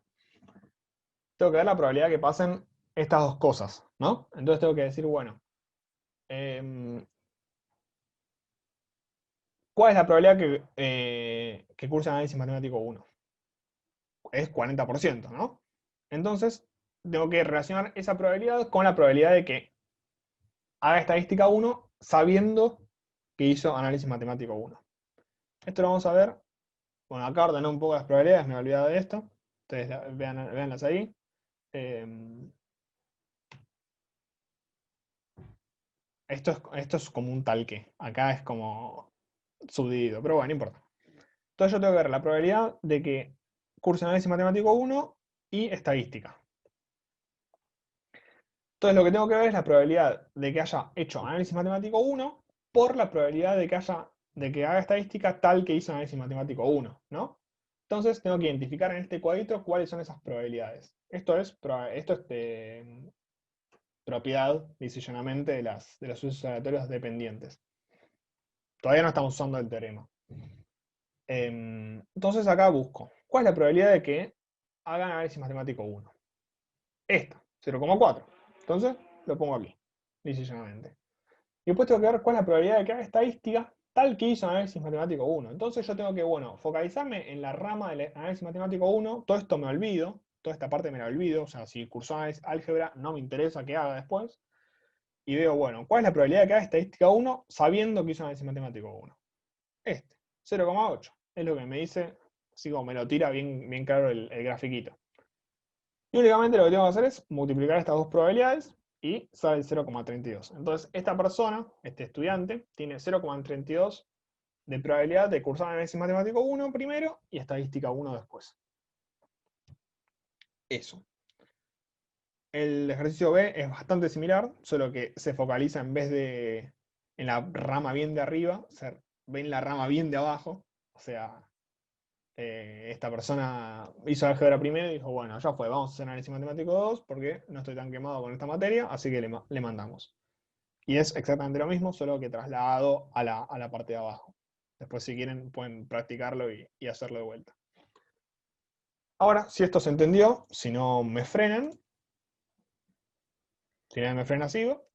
tengo que ver la probabilidad que pasen estas dos cosas, ¿no? Entonces tengo que decir, bueno, ¿cuál es la probabilidad que cursa análisis matemático 1? Es 40%, ¿no? Entonces tengo que relacionar esa probabilidad con la probabilidad de que haga estadística 1 sabiendo que hizo análisis matemático 1. Esto lo vamos a ver. Bueno, acá ordené un poco las probabilidades, me he olvidado de esto. Ustedes véanlas ahí. Esto es como un tal que. Acá es como subdividido, pero bueno, no importa. Entonces yo tengo que ver la probabilidad de que curse análisis matemático 1 y estadística. Entonces lo que tengo que ver es la probabilidad de que haya hecho análisis matemático 1 por la probabilidad de que haga estadística tal que hizo análisis matemático 1, ¿no? Entonces tengo que identificar en este cuadrito cuáles son esas probabilidades. Esto es propiedad, dice llanamente, de los sucesos aleatorios dependientes. Todavía no estamos usando el teorema. Entonces acá busco, ¿cuál es la probabilidad de que haga análisis matemático 1? Esta, 0,4. Entonces lo pongo aquí, dice llanamente. Y después tengo que ver cuál es la probabilidad de que haga estadística tal que hizo análisis matemático 1. Entonces yo tengo que, bueno, focalizarme en la rama del análisis matemático 1. Todo esto me olvido, toda esta parte me la olvido. O sea, si cursó álgebra no me interesa que haga después. Y veo, bueno, ¿cuál es la probabilidad de que haga estadística 1 sabiendo que hizo análisis matemático 1? 0,8. Es lo que me dice, así como me lo tira bien claro el grafiquito. Y únicamente lo que tengo que hacer es multiplicar estas dos probabilidades y sale el 0,32. Entonces, esta persona, este estudiante, tiene 0,32 de probabilidad de cursar análisis matemático 1 primero y estadística 1 después. Eso. El ejercicio B es bastante similar, solo que se focaliza en vez de en la rama bien de arriba, ve en la rama bien de abajo. O sea, esta persona hizo álgebra primero y dijo, bueno, ya fue, vamos a hacer análisis matemático 2 porque no estoy tan quemado con esta materia, así que le mandamos. Y es exactamente lo mismo, solo que trasladado a la parte de abajo. Después, si quieren, pueden practicarlo y hacerlo de vuelta. Ahora, si esto se entendió, si no me frenan, si nadie me frena, sigo.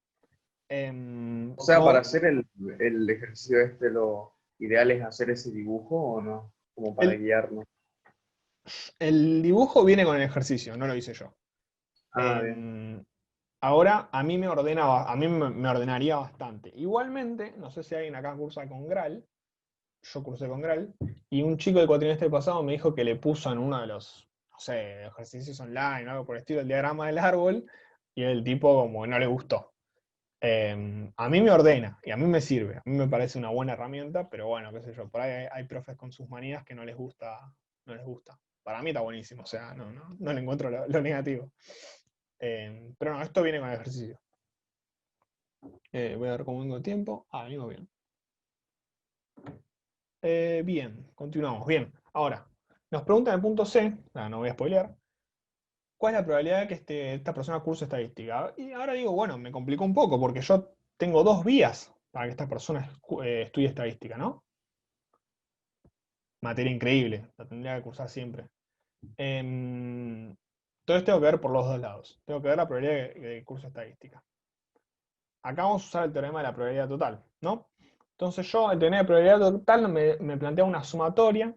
O sea, para hacer el ejercicio lo ideal es hacer ese dibujo o no, como para guiarnos. El dibujo viene con el ejercicio, no lo hice yo. Bien. Ahora, a mí me ordenaría bastante. Igualmente, no sé si alguien acá cursa con Gral, yo cursé con Gral, y un chico del cuatrimestre pasado me dijo que le puso en uno de los, no sé, ejercicios online o algo por el estilo, el diagrama del árbol, y el tipo como no le gustó. A mí me ordena, y a mí me sirve, a mí me parece una buena herramienta, pero bueno, qué sé yo, por ahí hay profes con sus manías que no les gusta. Para mí está buenísimo, o sea, no le encuentro lo negativo. Pero no, esto viene con el ejercicio. Voy a ver cómo vengo de tiempo. Vengo bien. Bien, continuamos. Bien, ahora, nos preguntan en el punto C, no voy a spoilear, ¿cuál es la probabilidad de que esta persona curse estadística? Y ahora digo, bueno, me complicó un poco, porque yo tengo 2 vías para que esta persona estudie estadística, ¿no? Materia increíble, la tendría que cursar siempre. Entonces tengo que ver por los 2 lados. Tengo que ver la probabilidad de curso estadística. Acá vamos a usar el teorema de la probabilidad total, ¿no? Entonces yo, el teorema de probabilidad total me plantea una sumatoria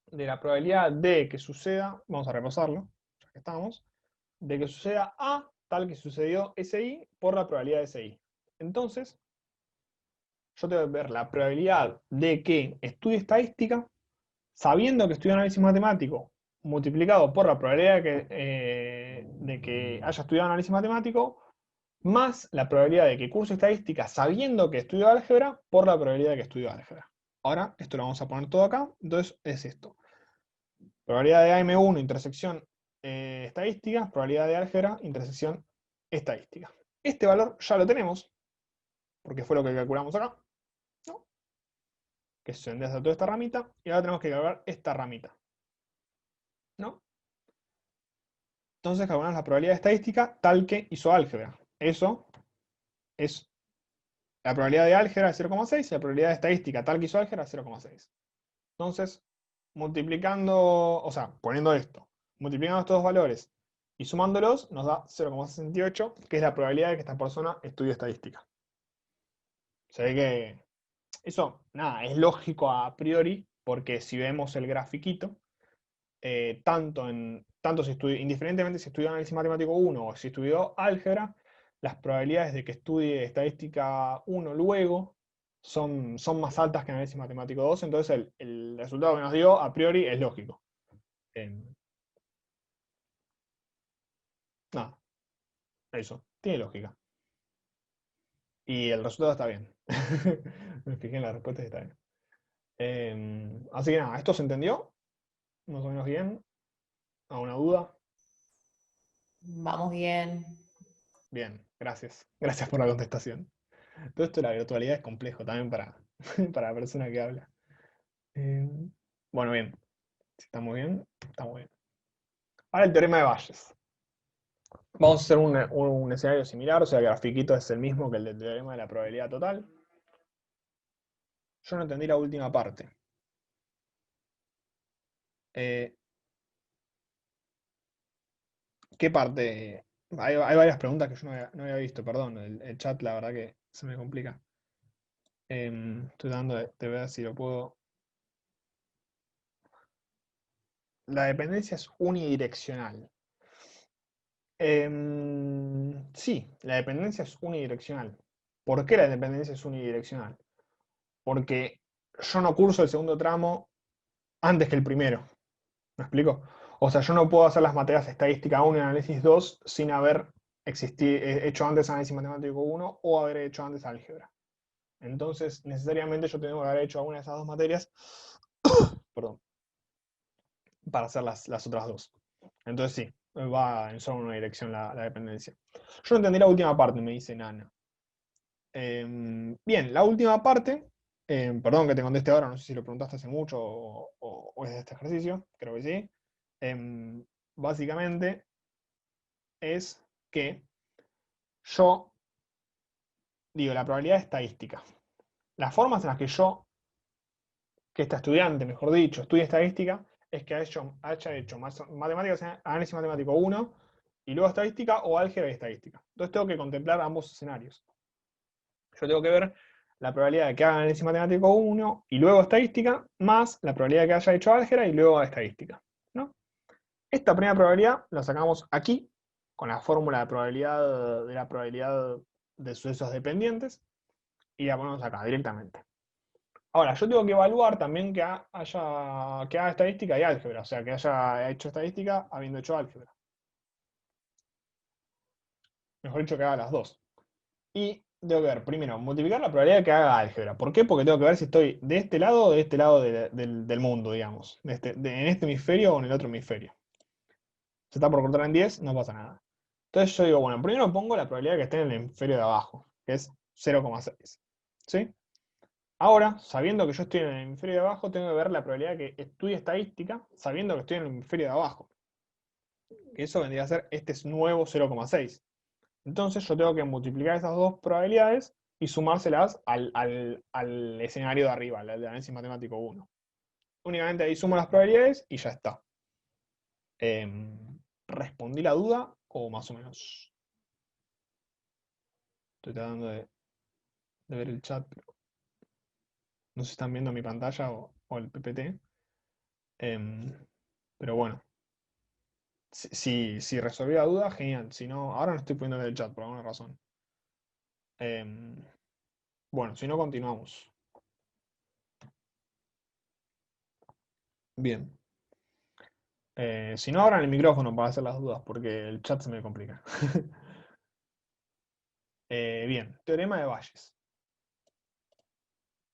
de la probabilidad de que suceda, vamos a repasarlo, ya que estamos, de que suceda A tal que sucedió SI por la probabilidad de SI. Entonces, yo tengo que ver la probabilidad de que estudie estadística, sabiendo que estudia análisis matemático, multiplicado por la probabilidad de que haya estudiado análisis matemático, más la probabilidad de que curse estadística sabiendo que estudio álgebra por la probabilidad de que estudio álgebra. Ahora, esto lo vamos a poner todo acá, entonces es esto. Probabilidad de AM1, intersección estadística, probabilidad de álgebra, intersección estadística. Este valor ya lo tenemos, porque fue lo que calculamos acá, ¿no? Que se enlaza toda esta ramita, y ahora tenemos que calcular esta ramita, ¿no? Entonces calculamos la probabilidad estadística tal que hizo álgebra. Eso es la probabilidad de álgebra es 0,6 y la probabilidad de estadística tal que hizo álgebra es 0,6. Entonces, multiplicando, o sea, poniendo esto, multiplicando estos dos valores y sumándolos, nos da 0,68, que es la probabilidad de que esta persona estudie estadística. Se ve que eso, nada, es lógico a priori, porque si vemos el grafiquito, indiferentemente si estudió análisis matemático 1 o si estudió álgebra, las probabilidades de que estudie estadística 1 luego son más altas que análisis matemático 2, entonces el resultado que nos dio a priori es lógico. Nada, eso, tiene lógica. Y el resultado está bien. Me fijé en la respuesta y está bien. Así que nada, ¿esto se entendió? Más o menos bien. ¿Alguna duda? Vamos bien. Bien, gracias. Gracias por la contestación. Todo esto de la virtualidad es complejo también para, para la persona que habla. Bueno, bien. Si estamos bien, estamos bien. Ahora el teorema de Bayes. Vamos a hacer un escenario similar, o sea, el grafiquito es el mismo que el del teorema de la probabilidad total. Yo no entendí la última parte. ¿Qué parte? Hay varias preguntas que yo no había visto, perdón. El chat, la verdad que se me complica. Estoy tratando de ver si lo puedo. La dependencia es unidireccional. Sí, la dependencia es unidireccional. ¿Por qué la dependencia es unidireccional? Porque yo no curso el segundo tramo antes que el primero. ¿Me explico? O sea, yo no puedo hacer las materias estadística 1 y análisis 2 sin haber hecho antes análisis matemático 1 o haber hecho antes álgebra. Entonces, necesariamente yo tengo que haber hecho alguna de esas 2 materias perdón, para hacer las otras 2. Entonces sí, va en solo una dirección la dependencia. Yo no entendí la última parte, me dice Nana. Bien, la última parte Perdón que te conteste ahora, no sé si lo preguntaste hace mucho o es de este ejercicio, creo que sí. Básicamente es que yo digo la probabilidad estadística. Las formas en las que esta estudiante, mejor dicho, estudia estadística, es que haya hecho matemáticas, análisis matemático 1, y luego estadística o álgebra y estadística. Entonces tengo que contemplar ambos escenarios. Yo tengo que ver la probabilidad de que haga análisis matemático 1 y luego estadística, más la probabilidad de que haya hecho álgebra y luego estadística, ¿no? Esta primera probabilidad la sacamos aquí, con la fórmula de la probabilidad de sucesos dependientes, y la ponemos acá directamente. Ahora, yo tengo que evaluar también que haga estadística y álgebra, o sea, que haya hecho estadística habiendo hecho álgebra. Mejor dicho, que haga las dos. Y tengo que ver, primero, multiplicar la probabilidad de que haga álgebra. ¿Por qué? Porque tengo que ver si estoy de este lado o de este lado del mundo, digamos. En este hemisferio o en el otro hemisferio. Se está por cortar en 10, no pasa nada. Entonces yo digo, bueno, primero pongo la probabilidad de que esté en el hemisferio de abajo, que es 0,6. ¿Sí? Ahora, sabiendo que yo estoy en el hemisferio de abajo, tengo que ver la probabilidad de que estudie estadística, sabiendo que estoy en el hemisferio de abajo. Que eso vendría a ser este nuevo 0,6. Entonces yo tengo que multiplicar esas dos probabilidades y sumárselas al escenario de arriba, al de análisis matemático 1. Únicamente ahí sumo las probabilidades y ya está. ¿Respondí la duda o más o menos? Estoy tratando de ver el chat, pero no sé si están viendo mi pantalla o el PPT. Pero bueno, si resolví la duda, genial. Si no, ahora no estoy poniendo en el chat por alguna razón. Bueno, si no, continuamos. Bien. Si no, abran el micrófono para hacer las dudas, porque el chat se me complica. Bien, teorema de Bayes.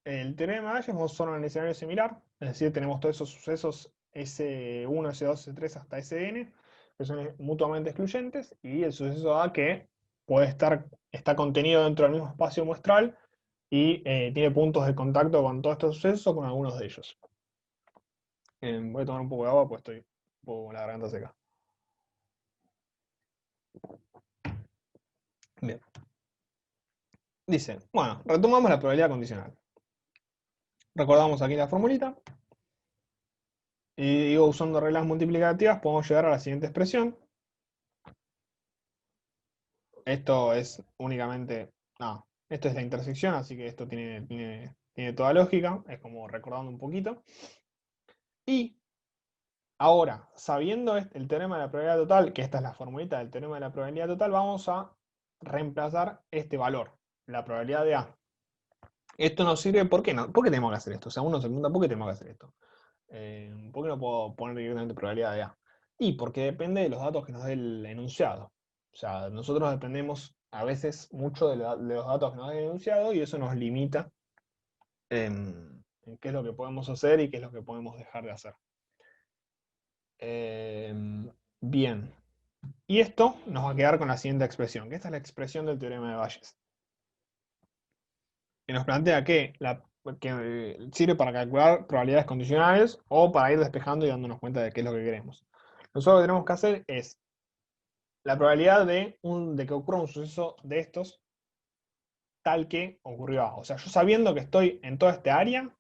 El teorema de Bayes vamos a usar un escenario similar, es decir, tenemos todos esos sucesos S1, S2, S3 hasta Sn, que son mutuamente excluyentes, y el suceso A que está contenido dentro del mismo espacio muestral y tiene puntos de contacto con todos estos sucesos o con algunos de ellos. Voy a tomar un poco de agua, pues estoy un poco con la garganta seca. Bien. Dice, bueno, retomamos la probabilidad condicional. Recordamos aquí la formulita. Y digo, usando reglas multiplicativas, podemos llegar a la siguiente expresión. Esto es únicamente... No, esto es la intersección, así que esto tiene toda lógica. Es como recordando un poquito. Y ahora, sabiendo el teorema de la probabilidad total, que esta es la formulita del teorema de la probabilidad total, vamos a reemplazar este valor, la probabilidad de A. Esto nos sirve, ¿por qué no? ¿Por qué tenemos que hacer esto? O sea, uno se pregunta, ¿por qué tenemos que hacer esto? ¿Por qué no puedo poner directamente probabilidad de A? Y porque depende de los datos que nos dé el enunciado. O sea, nosotros dependemos a veces mucho de los datos que nos dé el enunciado y eso nos limita en qué es lo que podemos hacer y qué es lo que podemos dejar de hacer. Bien. Y esto nos va a quedar con la siguiente expresión, que esta es la expresión del teorema de Bayes. Que nos plantea que sirve para calcular probabilidades condicionales o para ir despejando y dándonos cuenta de qué es lo que queremos. Nosotros lo que tenemos que hacer es la probabilidad de que ocurra un suceso de estos tal que ocurrió A. O sea, yo sabiendo que estoy en toda esta área,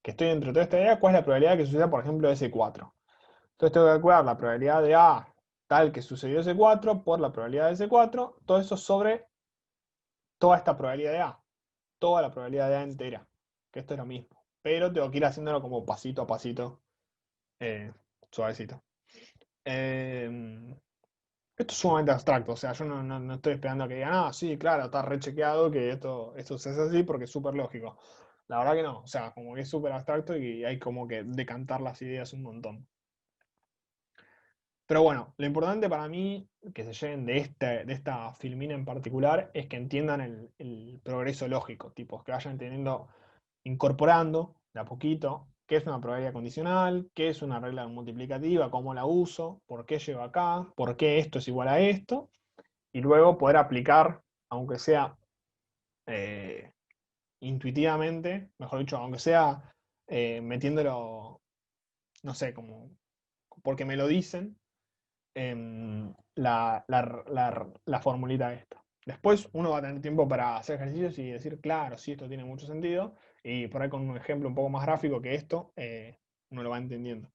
que estoy dentro de toda esta área, ¿cuál es la probabilidad de que suceda, por ejemplo, S4? Entonces tengo que calcular la probabilidad de A tal que sucedió S4 por la probabilidad de S4, todo eso sobre toda esta probabilidad de A. Toda la probabilidad de A entera, que esto es lo mismo, pero tengo que ir haciéndolo como pasito a pasito, suavecito. Esto es sumamente abstracto, o sea, yo no estoy esperando a que digan, ah, sí, claro, está rechequeado que esto se hace así porque es súper lógico. La verdad que no, o sea, como que es súper abstracto y hay como que decantar las ideas un montón. Pero bueno, lo importante para mí que se lleven de esta filmina en particular es que entiendan el progreso lógico, tipo, que vayan incorporando de a poquito qué es una probabilidad condicional, qué es una regla multiplicativa, cómo la uso, por qué llego acá, por qué esto es igual a esto, y luego poder aplicar, aunque sea intuitivamente, mejor dicho, aunque sea metiéndolo, no sé, como porque me lo dicen, la formulita esta. Después uno va a tener tiempo para hacer ejercicios y decir, claro, sí, esto tiene mucho sentido, y por ahí con un ejemplo un poco más gráfico que esto, uno lo va entendiendo.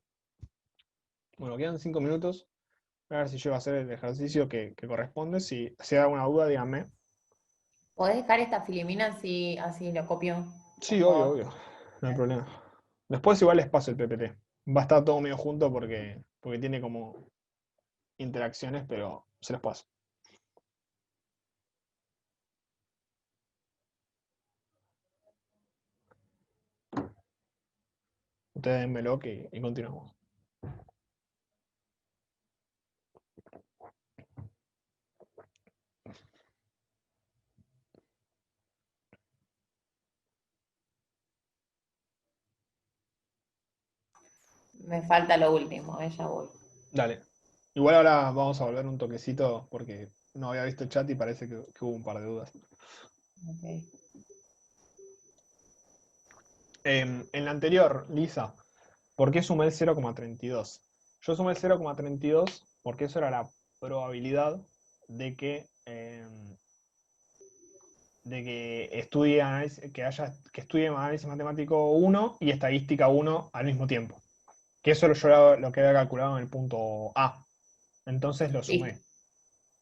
Bueno, quedan 5 minutos. A ver si llego a hacer el ejercicio que corresponde. Si hay alguna duda, díganme. ¿Podés dejar esta filimina así lo copio? Sí, Por obvio, favor. obvio. No hay problema. Después igual les paso el PPT. Va a estar todo medio junto porque tiene como interacciones, pero se los paso. Ustedes denmelo y continuamos. Me falta lo último, ya voy. Dale. Igual ahora vamos a volver un toquecito porque no había visto el chat y parece que hubo un par de dudas. Ok. En la anterior, Lisa, ¿por qué sumé el 0,32? Yo sumé el 0,32 porque eso era la probabilidad de que estudie que estudie análisis matemático 1 y estadística 1 al mismo tiempo. Que eso yo lo que había calculado en el punto A. Entonces lo Listo. sumé.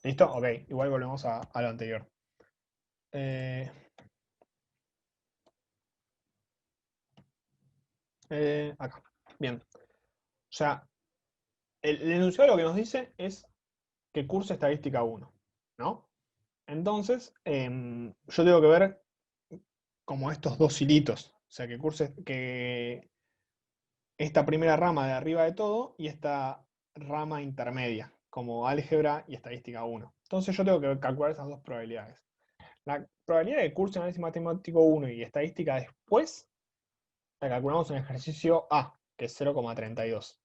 ¿Listo? Ok, igual volvemos a lo anterior. Acá. Bien. O sea, el enunciado lo que nos dice es que cursa estadística 1, ¿no? Entonces, yo tengo que ver como estos dos hilitos. O sea, que esta primera rama de arriba de todo y esta rama intermedia, como álgebra y estadística 1. Entonces yo tengo que calcular esas dos probabilidades. La probabilidad de que curse análisis matemático 1 y estadística después, la calculamos en el ejercicio A, que es 0,32.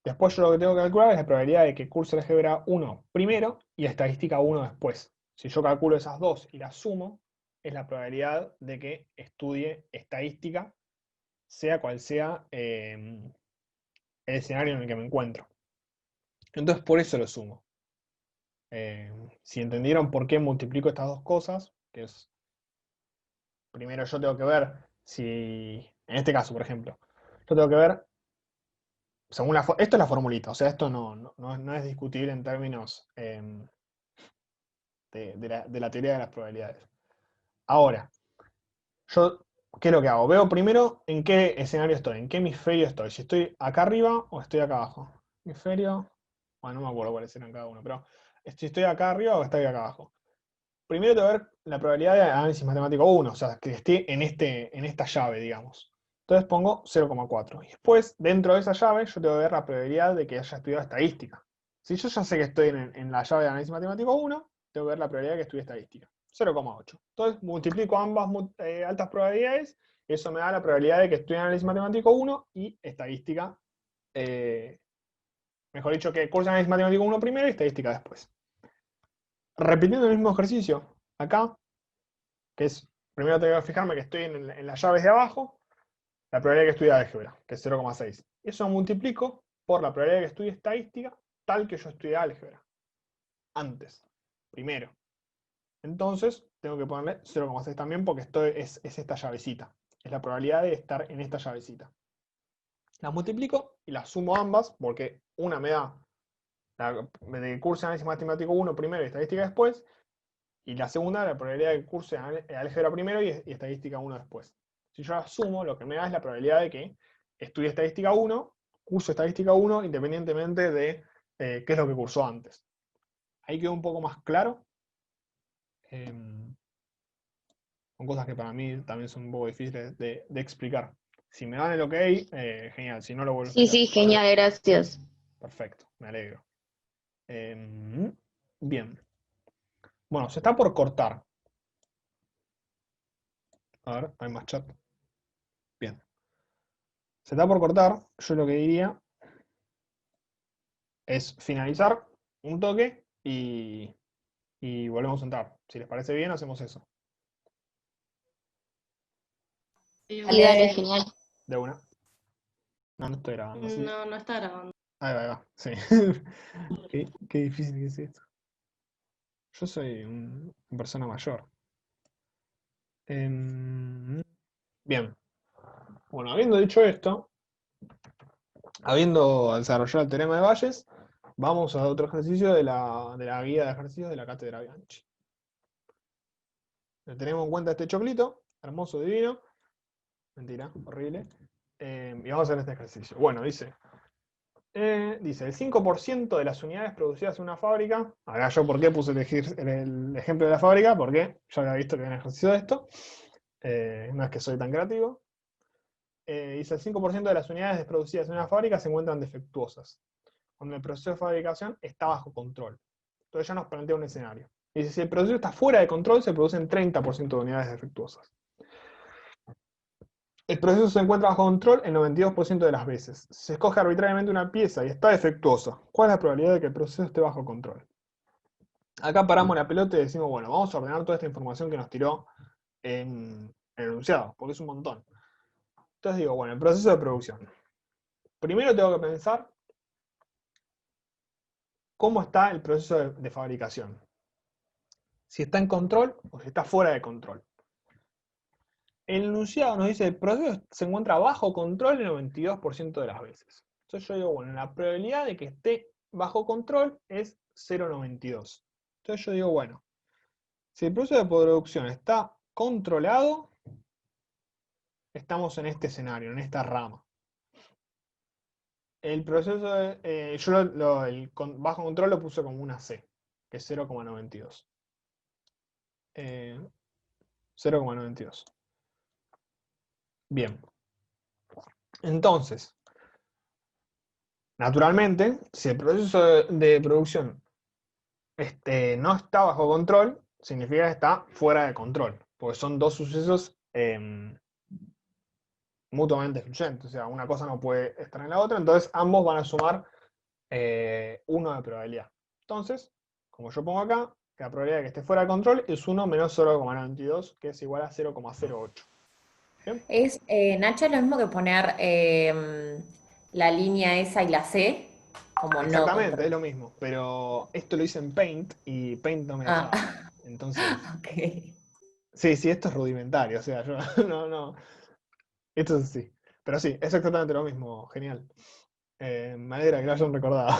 Después yo lo que tengo que calcular es la probabilidad de que curse álgebra 1 primero y estadística 1 después. Si yo calculo esas dos y las sumo, es la probabilidad de que estudie estadística, sea cual sea el escenario en el que me encuentro. Entonces por eso lo sumo. Si entendieron por qué multiplico estas dos cosas, que es, primero yo tengo que ver si, en este caso por ejemplo, yo tengo que ver, según esto es la formulita, o sea, esto no es discutible en términos de la teoría de las probabilidades. Ahora, yo, ¿qué es lo que hago? Veo primero en qué escenario estoy, en qué hemisferio estoy, si estoy acá arriba o estoy acá abajo. Hemisferio, bueno, no me acuerdo cuáles eran cada uno, pero si estoy acá arriba o estoy acá abajo. Primero tengo que ver la probabilidad de análisis matemático 1, o sea, que esté en esta llave, digamos. Entonces pongo 0,4. Y después, dentro de esa llave, yo tengo que ver la probabilidad de que haya estudiado estadística. Si yo ya sé que estoy en la llave de análisis matemático 1, tengo que ver la probabilidad de que estudie estadística. 0,8. Entonces multiplico ambas altas probabilidades, y eso me da la probabilidad de que estudie análisis matemático 1 y estadística, mejor dicho, que curse análisis matemático 1 primero y estadística después. Repitiendo el mismo ejercicio, acá, que es, primero tengo que fijarme que estoy en las llaves de abajo, la probabilidad de que estudie álgebra, que es 0,6. Eso lo multiplico por la probabilidad de que estudie estadística, tal que yo estudie álgebra. Antes, primero. Entonces, tengo que ponerle 0,6 también porque esto es esta llavecita. Es la probabilidad de estar en esta llavecita. Las multiplico y las sumo ambas porque una me da de curso de análisis matemático 1 primero y estadística después, y la segunda, la probabilidad de que curse álgebra primero y estadística 1 después. Si yo la sumo, lo que me da es la probabilidad de que estudie estadística 1, curso estadística 1, independientemente de qué es lo que cursó antes. Ahí quedó un poco más claro. Son cosas que para mí también son un poco difíciles de explicar. Si me dan el ok, genial. Si no, lo vuelvo a Sí, explicar. sí, genial, gracias. Perfecto, me alegro. Bien. Bueno, se está por cortar. A ver, hay más chat. Bien. Se está por cortar. Yo lo que diría es finalizar un toque y volvemos a entrar. Si les parece bien, hacemos eso. Sí, Dale. Sí, dale, genial. De una. No, no estoy grabando, ¿sí? No, no está grabando. Ahí va, sí. Qué difícil que es esto. Yo soy una persona mayor. Bien. Bueno, habiendo dicho esto, habiendo desarrollado el teorema de Bayes, vamos a otro ejercicio de la guía de ejercicios de la cátedra Bianchi. Tenemos en cuenta este choclito, hermoso, divino. Mentira, horrible. Y vamos a hacer este ejercicio. Bueno, dice el 5% de las unidades producidas en una fábrica. Acá yo por qué puse el ejemplo de la fábrica, porque ya había visto que había un ejercicio de esto. No es que soy tan creativo. Dice el 5% de las unidades producidas en una fábrica se encuentran defectuosas, cuando el proceso de fabricación está bajo control. Entonces ya nos plantea un escenario. Dice, si el proceso está fuera de control, se producen 30% de unidades defectuosas. El proceso se encuentra bajo control el 92% de las veces. Se escoge arbitrariamente una pieza y está defectuosa. ¿Cuál es la probabilidad de que el proceso esté bajo control? Acá paramos la pelota y decimos, bueno, vamos a ordenar toda esta información que nos tiró en el enunciado, porque es un montón. Entonces digo, bueno, el proceso de producción. Primero tengo que pensar cómo está el proceso de fabricación. Si está en control o si está fuera de control. El enunciado nos dice que el proceso se encuentra bajo control el 92% de las veces. Entonces yo digo, bueno, la probabilidad de que esté bajo control es 0,92. Entonces yo digo, bueno, si el proceso de producción está controlado, estamos en este escenario, en esta rama. El proceso de, bajo control lo puse como una C, que es 0,92. 0,92. Bien. Entonces, naturalmente, si el proceso de producción no está bajo control, significa que está fuera de control, porque son dos sucesos mutuamente excluyentes, o sea, una cosa no puede estar en la otra, entonces ambos van a sumar 1 de probabilidad. Entonces, como yo pongo acá, que la probabilidad de que esté fuera de control es 1 menos 0,92, que es igual a 0,08. ¿Bien? Es, Nacho, lo mismo que poner la línea esa y la C, como no Exactamente, control. es lo mismo, pero esto lo hice en Paint y Paint no me dejaba. Ah, Entonces, ok. sí, esto es rudimentario, o sea, yo no, esto es así. Pero sí, es exactamente lo mismo, genial. Me alegra que lo hayan recordado.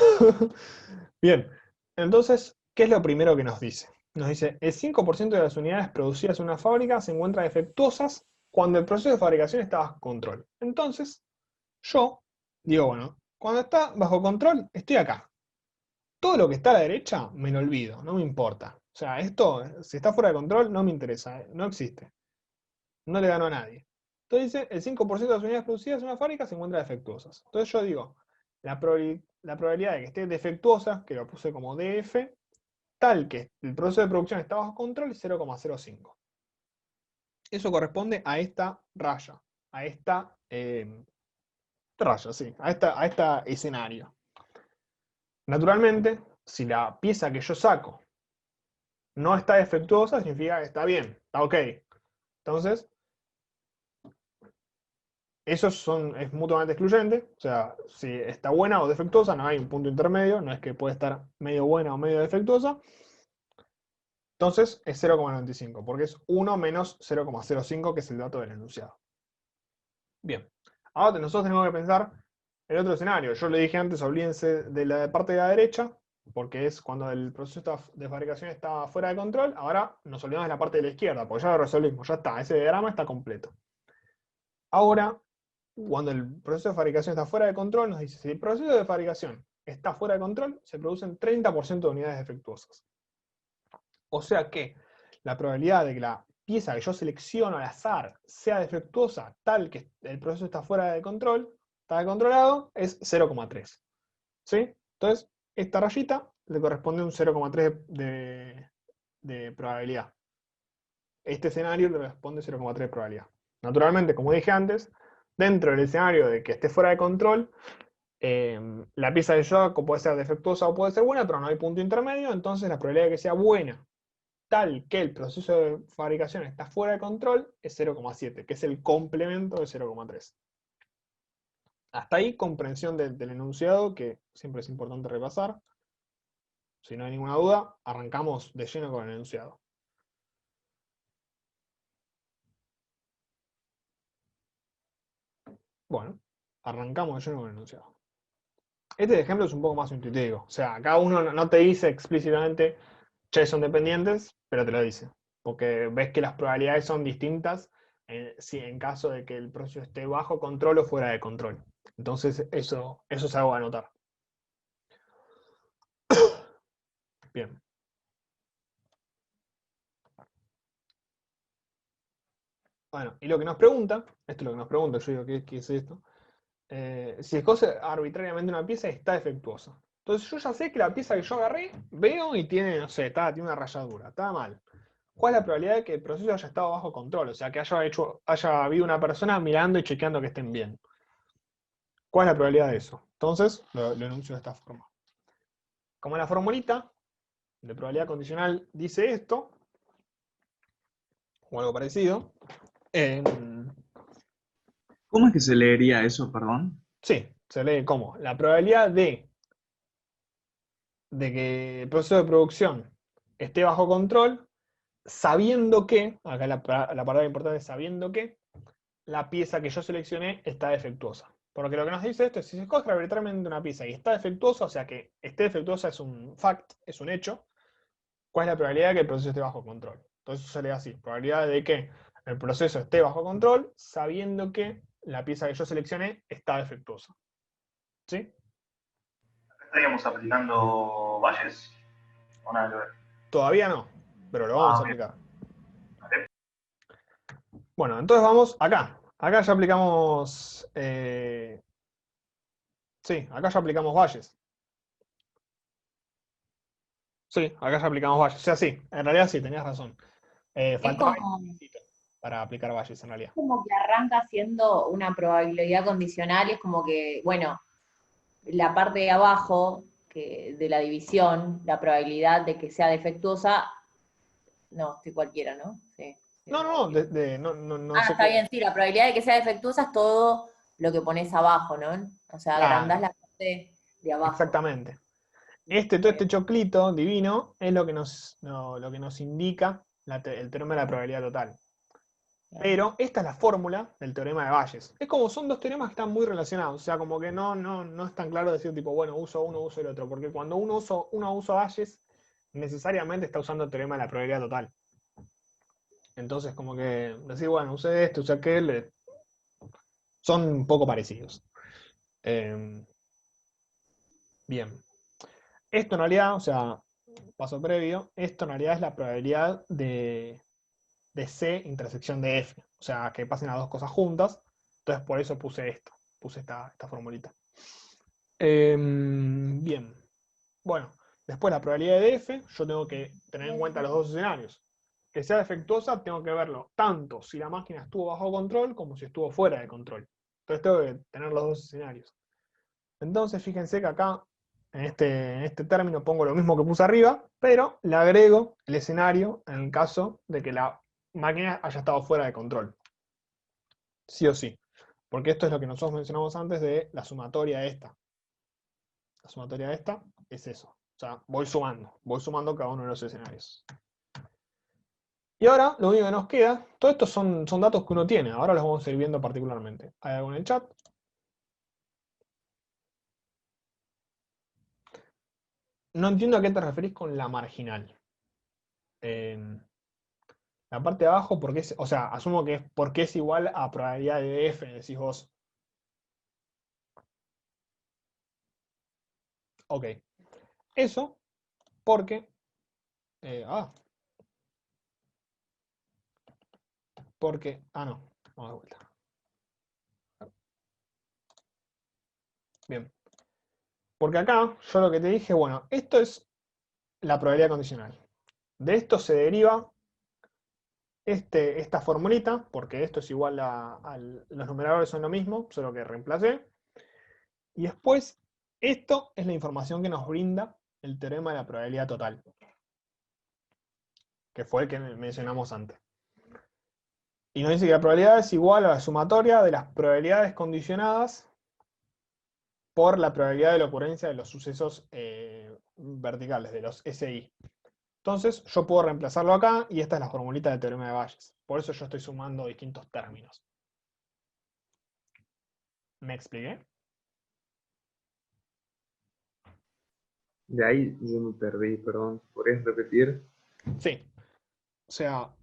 Bien, entonces, ¿qué es lo primero que nos dice? Nos dice, el 5% de las unidades producidas en una fábrica se encuentran defectuosas cuando el proceso de fabricación está bajo control. Entonces, yo digo, bueno, cuando está bajo control, estoy acá. Todo lo que está a la derecha, me lo olvido, no me importa. O sea, esto, si está fuera de control, no me interesa, no existe. No le gano a nadie. Entonces dice, el 5% de las unidades producidas en una fábrica se encuentran defectuosas. Entonces yo digo, la probabilidad de que esté defectuosa, que lo puse como DF, tal que el proceso de producción está bajo control, es 0,05. Eso corresponde a esta raya, a esta raya, sí, a esta escenario. Naturalmente, si la pieza que yo saco no está defectuosa, significa que está bien, está ok. Entonces, eso es mutuamente excluyente, o sea, si está buena o defectuosa, no hay un punto intermedio, no es que puede estar medio buena o medio defectuosa. Entonces es 0,95, porque es 1 menos 0,05, que es el dato del enunciado. Bien, ahora nosotros tenemos que pensar el otro escenario. Yo le dije antes, olvídense de la parte de la derecha, porque es cuando el proceso de fabricación está fuera de control. Ahora nos olvidamos de la parte de la izquierda, porque ya lo resolvimos, ya está, ese diagrama está completo. Ahora, cuando el proceso de fabricación está fuera de control, nos dice, si el proceso de fabricación está fuera de control, se producen 30% de unidades defectuosas. O sea que la probabilidad de que la pieza que yo selecciono al azar sea defectuosa, tal que el proceso está fuera de control, está controlado, es 0,3. ¿Sí? Entonces, esta rayita le corresponde un 0,3 de probabilidad. Este escenario le responde 0,3 de probabilidad. Naturalmente, como dije antes, dentro del escenario de que esté fuera de control, la pieza que yo hago puede ser defectuosa o puede ser buena, pero no hay punto intermedio, entonces la probabilidad de que sea buena tal que el proceso de fabricación está fuera de control es 0,7, que es el complemento de 0,3. Hasta ahí, comprensión del enunciado, que siempre es importante repasar. Si no hay ninguna duda, arrancamos de lleno con el enunciado. Bueno, arrancamos de lleno con el enunciado. Este ejemplo es un poco más intuitivo. O sea, acá uno no te dice explícitamente, che, son dependientes, pero te lo dice. Porque ves que las probabilidades son distintas si en caso de que el proceso esté bajo control o fuera de control. Entonces, eso es algo a anotar. Bien. Bueno, y lo que nos pregunta, esto es lo que nos pregunta, yo digo, ¿qué es esto? Si escoge arbitrariamente una pieza y está defectuosa. Entonces yo ya sé que la pieza que yo agarré, veo y tiene, no sé, tiene una rayadura, está mal. ¿Cuál es la probabilidad de que el proceso haya estado bajo control? O sea, que haya habido una persona mirando y chequeando que estén bien. ¿Cuál es la probabilidad de eso? Entonces, lo enuncio de esta forma. Como la formulita de probabilidad condicional dice esto, o algo parecido, ¿Cómo es que se leería eso, perdón? sí, se lee como la probabilidad de que el proceso de producción esté bajo control, sabiendo que, acá la palabra importante es sabiendo que, la pieza que yo seleccioné está defectuosa. Porque lo que nos dice esto es, si se escoge arbitrariamente una pieza y está defectuosa, o sea que esté defectuosa es un fact, es un hecho, ¿cuál es la probabilidad de que el proceso esté bajo control? Entonces se lee así, probabilidad de que el proceso esté bajo control, sabiendo que la pieza que yo seleccioné está defectuosa. ¿Sí? ¿Estaríamos aplicando Bayes? ¿O nada que ver? Todavía no, pero lo vamos a bien. aplicar. Bueno, entonces vamos acá. Acá ya aplicamos... sí, acá ya aplicamos Bayes. Sí, acá ya aplicamos Bayes. O sea, sí, en realidad sí, tenías razón. Es Faltaba como, este requisito para aplicar Bayes en realidad. como que arranca siendo una probabilidad condicional, y es como que, bueno, la parte de abajo de la división, la probabilidad de que sea defectuosa, no, estoy cualquiera, ¿no? Sí. No, no sé Está qué. bien, sí, la probabilidad de que sea defectuosa es todo lo que pones abajo, ¿no? O sea, agrandás Claro, la parte de abajo. exactamente. Todo este choclito divino es lo que nos indica el teorema de la probabilidad total. Pero esta es la fórmula del teorema de Bayes. Es como son dos teoremas que están muy relacionados. O sea, como que no es tan claro decir tipo, bueno, uso uno, uso el otro. Porque cuando uno usa Bayes, necesariamente está usando el teorema de la probabilidad total. Entonces, como que decir, bueno, usé este, usé aquel, son un poco parecidos. Bien. Esto en realidad, o sea, paso previo, esto en realidad es la probabilidad de C intersección de F. O sea, que pasen las dos cosas juntas. Entonces por eso puse esto. Puse esta formulita. Bien. Bueno, después la probabilidad de F, yo tengo que tener en cuenta los dos escenarios. Que sea defectuosa, tengo que verlo tanto si la máquina estuvo bajo control como si estuvo fuera de control. Entonces tengo que tener los dos escenarios. Entonces fíjense que acá, en este término, pongo lo mismo que puse arriba, pero le agrego el escenario en el caso de que la máquina haya estado fuera de control. Sí o sí. Porque esto es lo que nosotros mencionamos antes de la sumatoria esta. La sumatoria esta es eso. O sea, voy sumando cada uno de los escenarios. Y ahora, lo único que nos queda, todo esto son datos que uno tiene, ahora los vamos a ir viendo particularmente. ¿Hay algo en el chat? No entiendo a qué te referís con la marginal. La parte de abajo, porque es, o sea, asumo que es porque es igual a probabilidad de F, decís vos. Ok. Eso porque... porque... no. Vamos de vuelta. Bien. Porque acá, yo lo que te dije, bueno, esto es la probabilidad condicional. De esto se deriva esta formulita, porque esto es igual los numeradores son lo mismo, solo que reemplacé. Y después, esto es la información que nos brinda el teorema de la probabilidad total. que fue el que mencionamos antes. Y nos dice que la probabilidad es igual a la sumatoria de las probabilidades condicionadas por la probabilidad de la ocurrencia de los sucesos verticales, de los SI. Entonces, yo puedo reemplazarlo acá, y esta es la formulita del teorema de Bayes. Por eso yo estoy sumando distintos términos. ¿Me expliqué? De ahí yo me perdí, perdón. ¿Podrías repetir? Sí. O sea,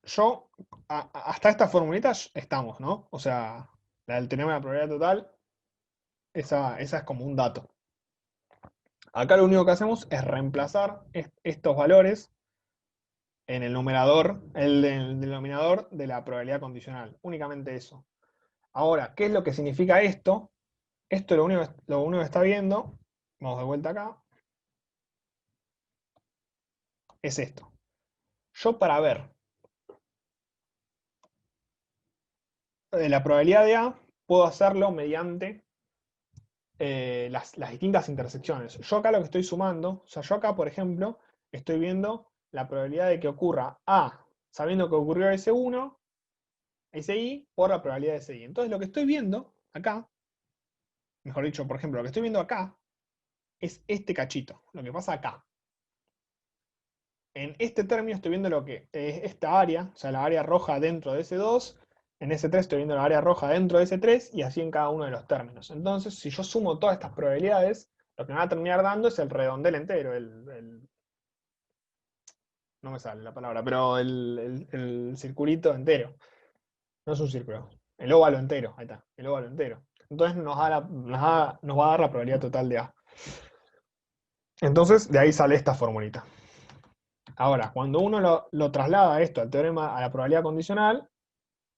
yo, hasta esta formulita estamos, ¿no? O sea, la del teorema de la probabilidad total, esa es como un dato. Acá lo único que hacemos es reemplazar estos valores en el numerador, el denominador de la probabilidad condicional. Únicamente eso. Ahora, ¿qué es lo que significa esto? Esto lo único que está viendo, vamos de vuelta acá, es esto. Yo para ver la probabilidad de A, puedo hacerlo mediante las distintas intersecciones. Yo acá lo que estoy sumando, o sea, yo acá, por ejemplo, estoy viendo la probabilidad de que ocurra A, sabiendo que ocurrió S1, SI, por la probabilidad de SI. Entonces lo que estoy viendo acá, mejor dicho, por ejemplo, lo que estoy viendo acá, es este cachito, lo que pasa acá. En este término estoy viendo lo que es esta área, o sea, la área roja dentro de S2, en S3 estoy viendo la área roja dentro de S3, y así en cada uno de los términos. Entonces, si yo sumo todas estas probabilidades, lo que me va a terminar dando es el redondel entero, no me sale la palabra, pero el circulito entero. No es un círculo, el óvalo entero, ahí está, el óvalo entero. Entonces nos va a dar la probabilidad total de A. Entonces, de ahí sale esta formulita. Ahora, cuando uno lo traslada esto al teorema, a la probabilidad condicional,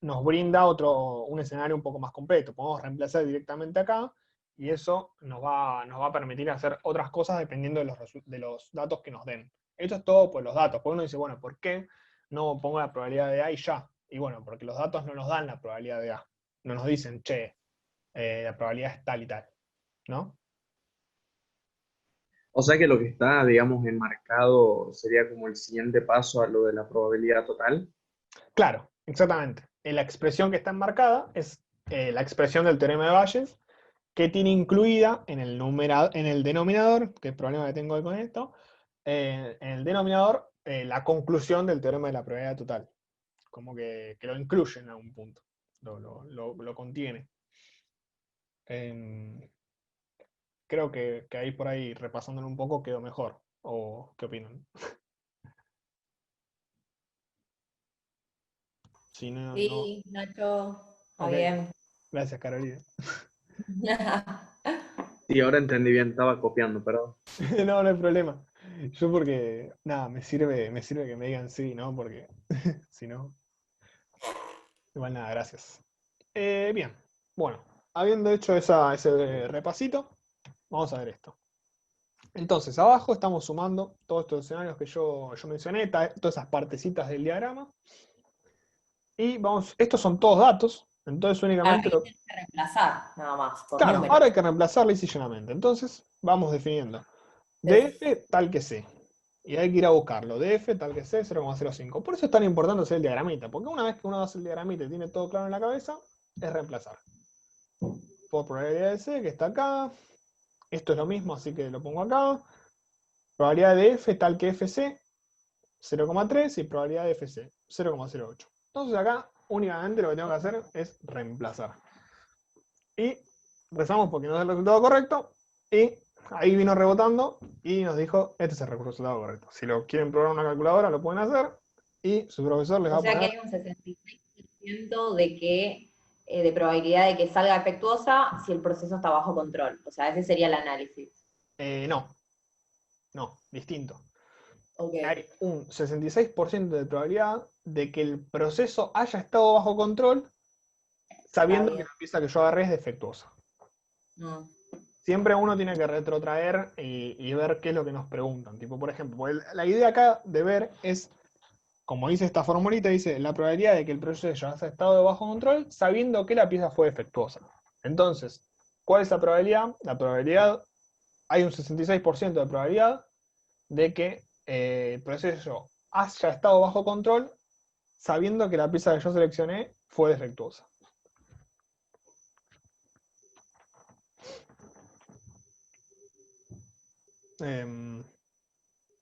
nos brinda un escenario un poco más completo. Podemos reemplazar directamente acá, y eso nos va a permitir hacer otras cosas dependiendo de los datos que nos den. Esto es todo por los datos. Porque uno dice, bueno, ¿por qué no pongo la probabilidad de A y ya? Y bueno, porque los datos no nos dan la probabilidad de A. No nos dicen, che, la probabilidad es tal y tal, ¿no? O sea que lo que está, digamos, enmarcado sería como el siguiente paso a lo de la probabilidad total. Claro, exactamente. La expresión que está enmarcada es la expresión del teorema de Bayes, que tiene incluida en el denominador, que es el problema que tengo hoy con esto, en el denominador, la conclusión del teorema de la probabilidad total. Como que lo incluye en algún punto, lo contiene. Creo que ahí por ahí, repasándolo un poco, quedó mejor. ¿O qué opinan? Si no, Sí, Nacho, está ok. bien. Gracias, Carolina. Sí, ahora entendí bien, estaba copiando, perdón. No, no hay problema. Yo porque, nada, me sirve que me digan sí, ¿no? Porque si no, igual nada, gracias. Bien, bueno, habiendo hecho ese repasito, vamos a ver esto. Entonces, abajo estamos sumando todos estos escenarios que yo mencioné, todas esas partecitas del diagrama. Y estos son todos datos, entonces únicamente Ahora hay que reemplazar, nada más, por Claro, número. ahora hay que reemplazar lisa y llanamente. Entonces, vamos definiendo. DF tal que C. Y hay que ir a buscarlo. DF tal que C, 0,05. Por eso es tan importante hacer el diagramita, porque una vez que uno hace el diagramita y tiene todo claro en la cabeza, es reemplazar. Por probabilidad de C, que está acá. Esto es lo mismo, así que lo pongo acá. Probabilidad de F tal que FC, 0,3, y probabilidad de FC, 0,08. Entonces acá, únicamente lo que tengo que hacer es reemplazar. Y rezamos porque nos da el resultado correcto, y ahí vino rebotando y nos dijo, este es el resultado correcto. Si lo quieren probar en una calculadora, lo pueden hacer, y su profesor les va O a sea que poner... hay un 66% de probabilidad de que salga efectuosa si el proceso está bajo control. O sea, ese sería el análisis. No, distinto. Ok. Hay un 66% de probabilidad de que el proceso haya estado bajo control, sabiendo que bien. la pieza que yo agarré es defectuosa. Mm. Siempre uno tiene que retrotraer y ver qué es lo que nos preguntan. Tipo, por ejemplo, porque la idea acá de ver es, como dice esta formulita, dice la probabilidad de que el proceso haya estado bajo control sabiendo que la pieza fue defectuosa. Entonces, ¿cuál es la probabilidad? La probabilidad, hay un 66% de probabilidad de que el proceso haya estado bajo control sabiendo que la pieza que yo seleccioné fue defectuosa.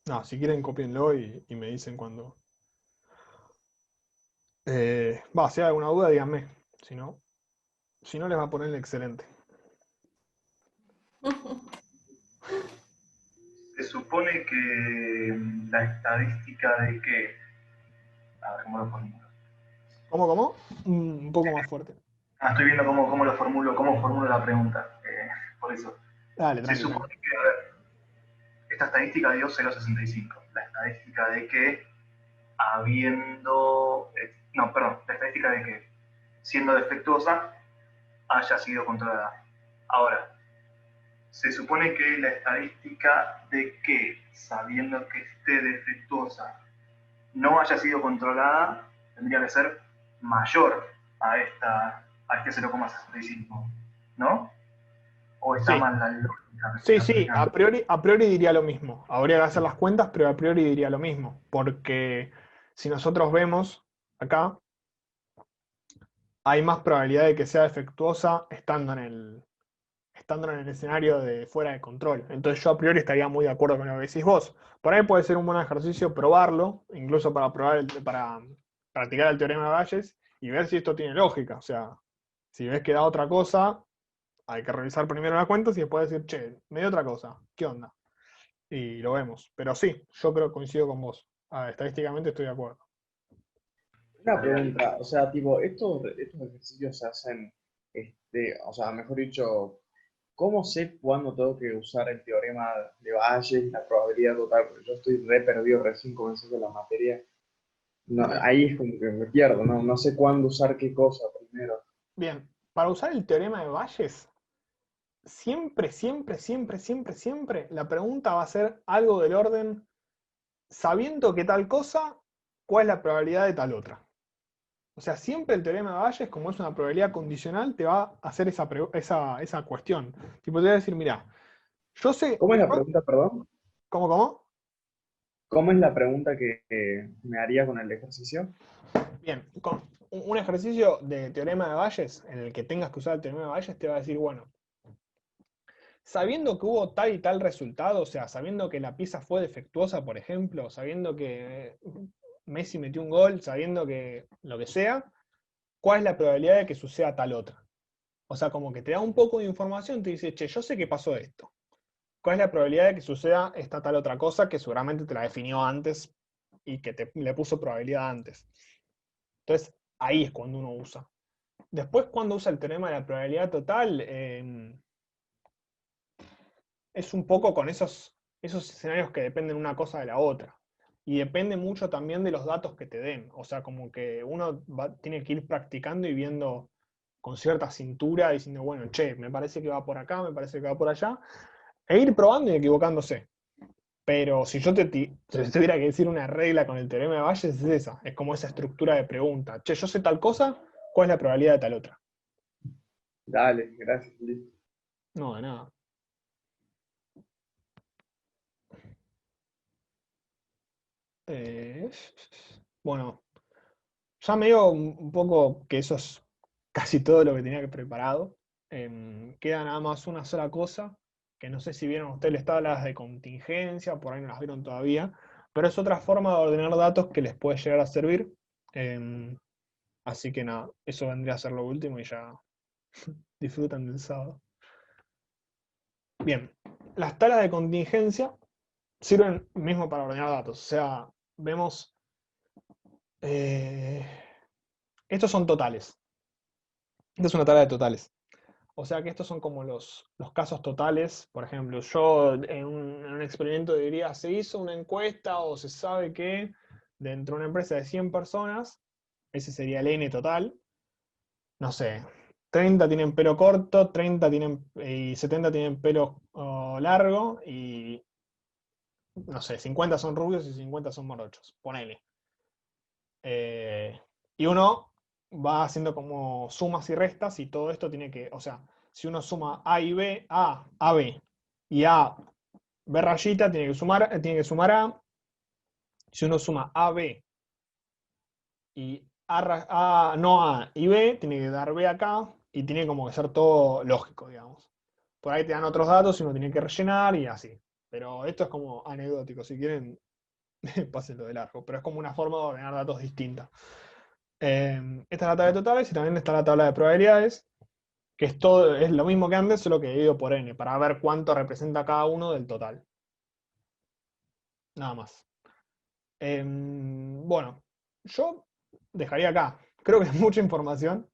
No, si quieren copienlo y me dicen cuando... si hay alguna duda, díganme. Si no les va a poner el excelente. Se supone que la estadística de que... A ver, ¿cómo lo formulo? ¿Cómo? Un poco más fuerte. Estoy viendo cómo lo formulo, cómo formulo la pregunta. Por eso. Dale, Se tranqui, supone tranqui. que, a ver, esta estadística dio 0,65. La estadística de que habiendo... no, perdón, la estadística de que siendo defectuosa haya sido controlada. Ahora, se supone que la estadística de que sabiendo que esté defectuosa no haya sido controlada tendría que ser mayor a este 0,65, ¿no? ¿O está Sí. mal la lógica que estoy Sí, aplicando? a priori diría lo mismo. Habría que hacer las cuentas, pero a priori diría lo mismo. Porque si nosotros vemos acá, hay más probabilidad de que sea defectuosa estando en el escenario de fuera de control. Entonces yo a priori estaría muy de acuerdo con lo que decís vos. Por ahí puede ser un buen ejercicio probarlo, incluso para para practicar el teorema de Bayes y ver si esto tiene lógica. O sea, si ves que da otra cosa, hay que revisar primero las cuentas y después decir, che, me dio otra cosa, ¿qué onda? Y lo vemos. Pero sí, yo creo que coincido con vos. Estadísticamente estoy de acuerdo. Una pregunta, o sea, tipo, estos ejercicios se hacen, o sea, mejor dicho, ¿cómo sé cuándo tengo que usar el teorema de Bayes, la probabilidad total? Porque yo estoy re perdido recién comenzando la materia. No, Bien. ahí es como que me pierdo, ¿no? No sé cuándo usar qué cosa primero. Bien, para usar el teorema de Bayes, siempre, la pregunta va a ser algo del orden, sabiendo que tal cosa, ¿cuál es la probabilidad de tal otra? O sea, siempre el teorema de Bayes, como es una probabilidad condicional, te va a hacer esa cuestión. Tipo, te va a decir, mira, yo sé, ¿Cómo es la pregunta, perdón? ¿Cómo? ¿Cómo es la pregunta que me haría con el ejercicio? Bien, con un ejercicio de teorema de Bayes, en el que tengas que usar el teorema de Bayes, te va a decir, bueno, sabiendo que hubo tal y tal resultado, o sea, sabiendo que la pieza fue defectuosa, por ejemplo, sabiendo que Messi metió un gol, sabiendo que lo que sea, ¿cuál es la probabilidad de que suceda tal otra? O sea, como que te da un poco de información, te dice, che, yo sé que pasó esto. ¿Cuál es la probabilidad de que suceda esta tal otra cosa que seguramente te la definió antes y que le puso probabilidad antes? Entonces, ahí es cuando uno usa. Después, cuando usa el teorema de la probabilidad total, es un poco con esos escenarios que dependen una cosa de la otra. Y depende mucho también de los datos que te den. O sea, como que uno tiene que ir practicando y viendo con cierta cintura, diciendo, bueno, che, me parece que va por acá, me parece que va por allá, e ir probando y equivocándose. Pero si yo te tuviera que decir una regla con el teorema de Bayes, es esa. Es como esa estructura de pregunta. Che, yo sé tal cosa, ¿cuál es la probabilidad de tal otra? Dale, gracias, listo. No, de nada. Bueno, ya me digo un poco que eso es casi todo lo que tenía que preparado. Queda nada más una sola cosa, que no sé si vieron ustedes las tablas de contingencia, por ahí no las vieron todavía, pero es otra forma de ordenar datos que les puede llegar a servir. Así que nada, eso vendría a ser lo último y ya disfrutan del sábado. Bien, las tablas de contingencia sirven mismo para ordenar datos. O sea, vemos... estos son totales. Esta es una tabla de totales. O sea que estos son como los casos totales. Por ejemplo, yo en un experimento diría, se hizo una encuesta o se sabe que dentro de una empresa de 100 personas, ese sería el N total, no sé, 30 tienen pelo corto, 30 tienen, y 70 tienen pelo largo, y no sé, 50 son rubios y 50 son morochos, ponele. Y uno va haciendo como sumas y restas y todo esto tiene que, o sea, si uno suma A y B, A, B, y A, B rayita, tiene que sumar A, Si uno suma AB y no A y B, tiene que dar B acá y tiene como que ser todo lógico, digamos. Por ahí te dan otros datos y uno tiene que rellenar y así. Pero esto es como anecdótico, si quieren, pásenlo de largo. Pero es como una forma de ordenar datos distinta. Esta es la tabla de totales y también está la tabla de probabilidades, que es lo mismo que antes, solo que dividido por n, para ver cuánto representa cada uno del total. Nada más. Bueno, yo dejaría acá. Creo que es mucha información.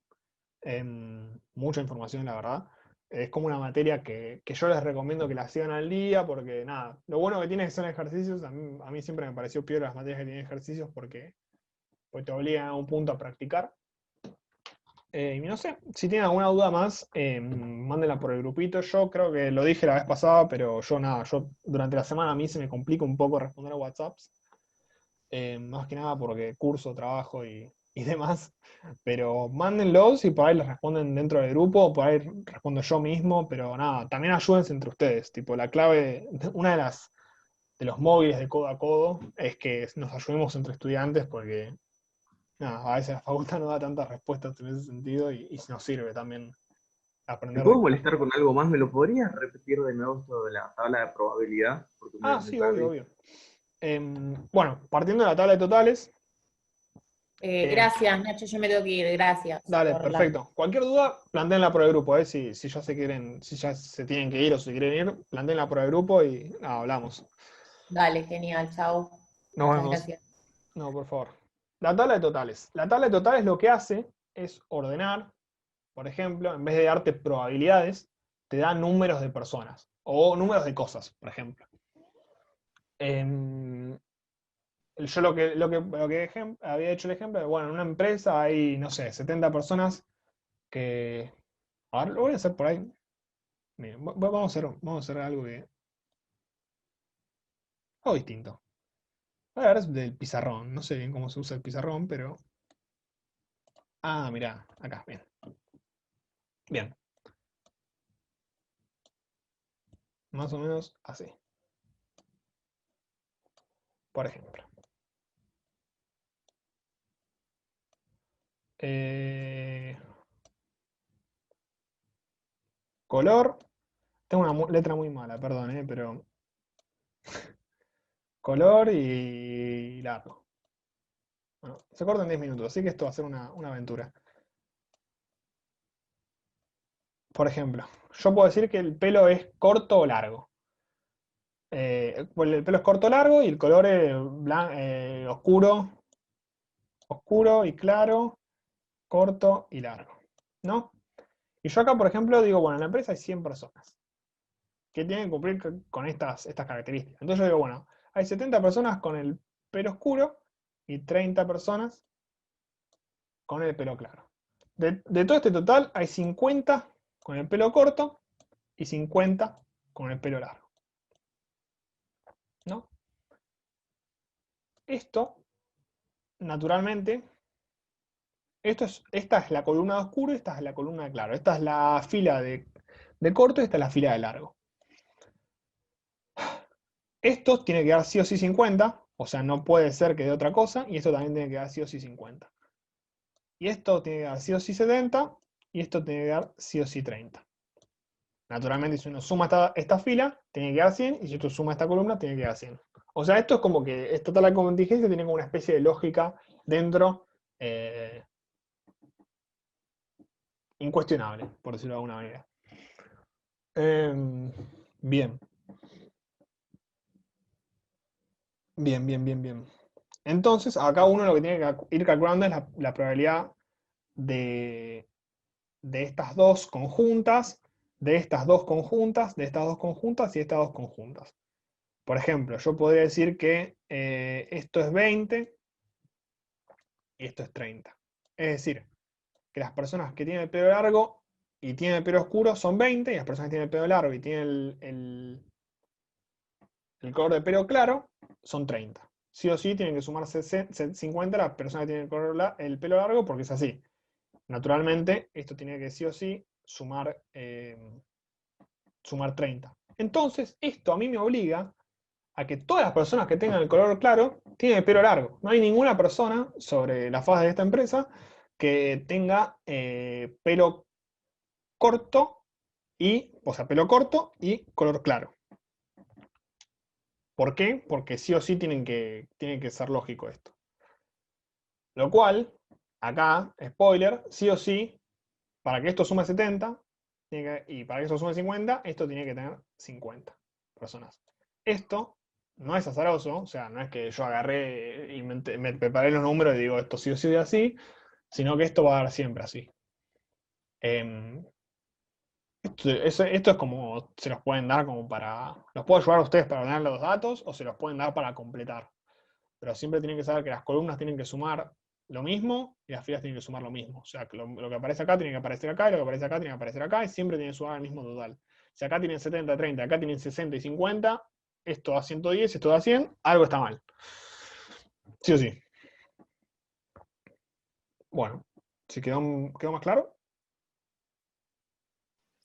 Mucha información, la verdad. Es como una materia que yo les recomiendo que la sigan al día, porque nada, lo bueno que tiene que son ejercicios. A mí siempre me pareció peor las materias que tienen ejercicios porque pues te obligan a un punto a practicar. Y no sé, si tienen alguna duda más, mándenla por el grupito. Yo creo que lo dije la vez pasada, pero yo durante la semana a mí se me complica un poco responder a WhatsApps. Más que nada porque curso, trabajo y demás. Pero mándenlos y por ahí les responden dentro del grupo, por ahí respondo yo mismo, pero nada, también ayúdense entre ustedes. Tipo, la clave, una de los móviles de codo a codo es que nos ayudemos entre estudiantes porque nada, a veces la facultad no da tantas respuestas en ese sentido y nos sirve también ¿Me aprender puedo de cada molestar uno. con algo más? ¿Me lo podrías repetir de nuevo esto de la tabla de probabilidad? Porque me Sí, obvio, perdí. obvio. Bueno, partiendo de la tabla de totales, Gracias, Nacho, yo me tengo que ir, gracias dale, por la... perfecto. Cualquier duda, plantéenla por el grupo, si ya si ya se tienen que ir o si quieren ir, plantéenla por el grupo y nada, hablamos. Dale, genial, chao. Nos Muchas vemos. gracias. No, por favor. La tabla de totales. La tabla de totales lo que hace es ordenar, por ejemplo, en vez de darte probabilidades, te da números de personas o números de cosas, por ejemplo. Yo había hecho el ejemplo, bueno, en una empresa hay, no sé, 70 personas que... A ver, lo voy a hacer por ahí. Miren, vamos a hacer algo distinto. Voy a ver del pizarrón. No sé bien cómo se usa el pizarrón, pero... Ah, mirá, acá, bien. Bien. Más o menos así. Por ejemplo. Color. Tengo una letra muy mala, perdón, pero... Color y largo. Bueno, se corta en 10 minutos, así que esto va a ser una aventura. Por ejemplo, yo puedo decir que el pelo es corto o largo. Pues el pelo es corto o largo y el color es oscuro y claro, corto y largo, ¿no? Y yo acá, por ejemplo, digo, bueno, en la empresa hay 100 personas que tienen que cumplir con estas características. Entonces yo digo, bueno, hay 70 personas con el pelo oscuro y 30 personas con el pelo claro. De todo este total, hay 50 con el pelo corto y 50 con el pelo largo, ¿no? Esto, naturalmente, esta es la columna de oscuro y esta es la columna de claro. Esta es la fila de corto y esta es la fila de largo. Esto tiene que dar sí o sí 50, o sea, no puede ser que dé otra cosa, y esto también tiene que dar sí o sí 50. Y esto tiene que dar sí o sí 70, y esto tiene que dar sí o sí 30. Naturalmente, si uno suma esta fila, tiene que dar 100, y si uno suma esta columna, tiene que dar 100. O sea, esto es como que esta tabla de contingencia tiene como una especie de lógica dentro, incuestionable, por decirlo de alguna manera. Bien. Bien. Entonces, acá uno lo que tiene que ir calculando es la probabilidad de estas dos conjuntas, de estas dos conjuntas, de estas dos conjuntas y de estas dos conjuntas. Por ejemplo, yo podría decir que esto es 20 y esto es 30. Es decir, que las personas que tienen el pelo largo y tienen el pelo oscuro son 20, y las personas que tienen el pelo largo y tienen el color de pelo claro son 30. Sí o sí tienen que sumarse 50 las personas que tienen el pelo largo, porque es así. Naturalmente, esto tiene que sí o sí sumar 30. Entonces, esto a mí me obliga a que todas las personas que tengan el color claro tienen el pelo largo. No hay ninguna persona sobre la faz de esta empresa que tenga pelo corto pelo corto y color claro. ¿Por qué? Porque sí o sí tiene que ser lógico esto. Lo cual, acá, spoiler, sí o sí, para que esto sume 70, y para que esto sume 50, esto tiene que tener 50 personas. Esto no es azaroso, o sea, no es que yo agarré y me preparé los números y digo esto sí o sí es así, sino que esto va a dar siempre así. Esto es como, se los pueden dar como para, los puedo ayudar a ustedes para ordenar los datos o se los pueden dar para completar. Pero siempre tienen que saber que las columnas tienen que sumar lo mismo y las filas tienen que sumar lo mismo. O sea, que lo que aparece acá tiene que aparecer acá y lo que aparece acá tiene que aparecer acá y siempre tienen que sumar el mismo total. Si acá tienen 70, 30, acá tienen 60 y 50, esto da 110, esto da 100, algo está mal. Sí o sí. Bueno, ¿si quedó más claro?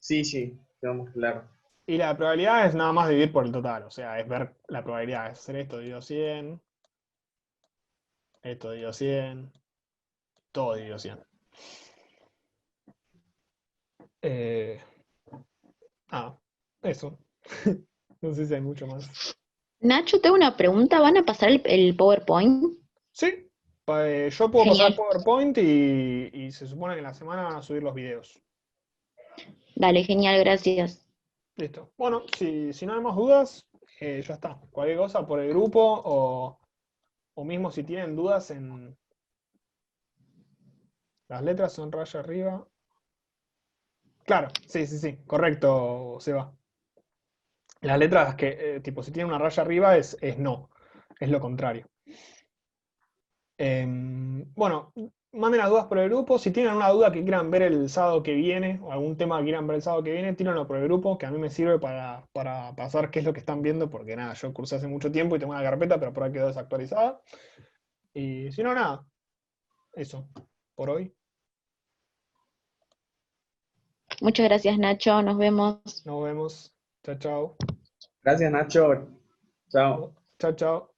Sí, sí, quedamos claros. Y la probabilidad es nada más dividir por el total, o sea, es ver la probabilidad, es hacer esto dividido 100, esto dividido 100, todo dividido 100. Eso. No sé si hay mucho más. Nacho, tengo una pregunta. ¿Van a pasar el PowerPoint? Sí, yo puedo pasar Genial. PowerPoint y se supone que en la semana van a subir los videos. Dale, genial, gracias. Listo. Bueno, si no hay más dudas, ya está. Cualquier cosa por el grupo o mismo si tienen dudas en las letras son raya arriba. Claro, sí, correcto, Seba. Las letras que, tipo, si tienen una raya arriba es no, es lo contrario. Bueno, manden las dudas por el grupo. Si tienen una duda que quieran ver el sábado que viene, o algún tema que quieran ver el sábado que viene, tírenlo por el grupo, que a mí me sirve para pasar qué es lo que están viendo, porque nada, yo cursé hace mucho tiempo y tengo una carpeta, pero por ahí quedó desactualizada. Y si no, nada, eso, por hoy. Muchas gracias, Nacho. Nos vemos. Nos vemos. Chao, chao. Gracias, Nacho. Chao. Chao, chao.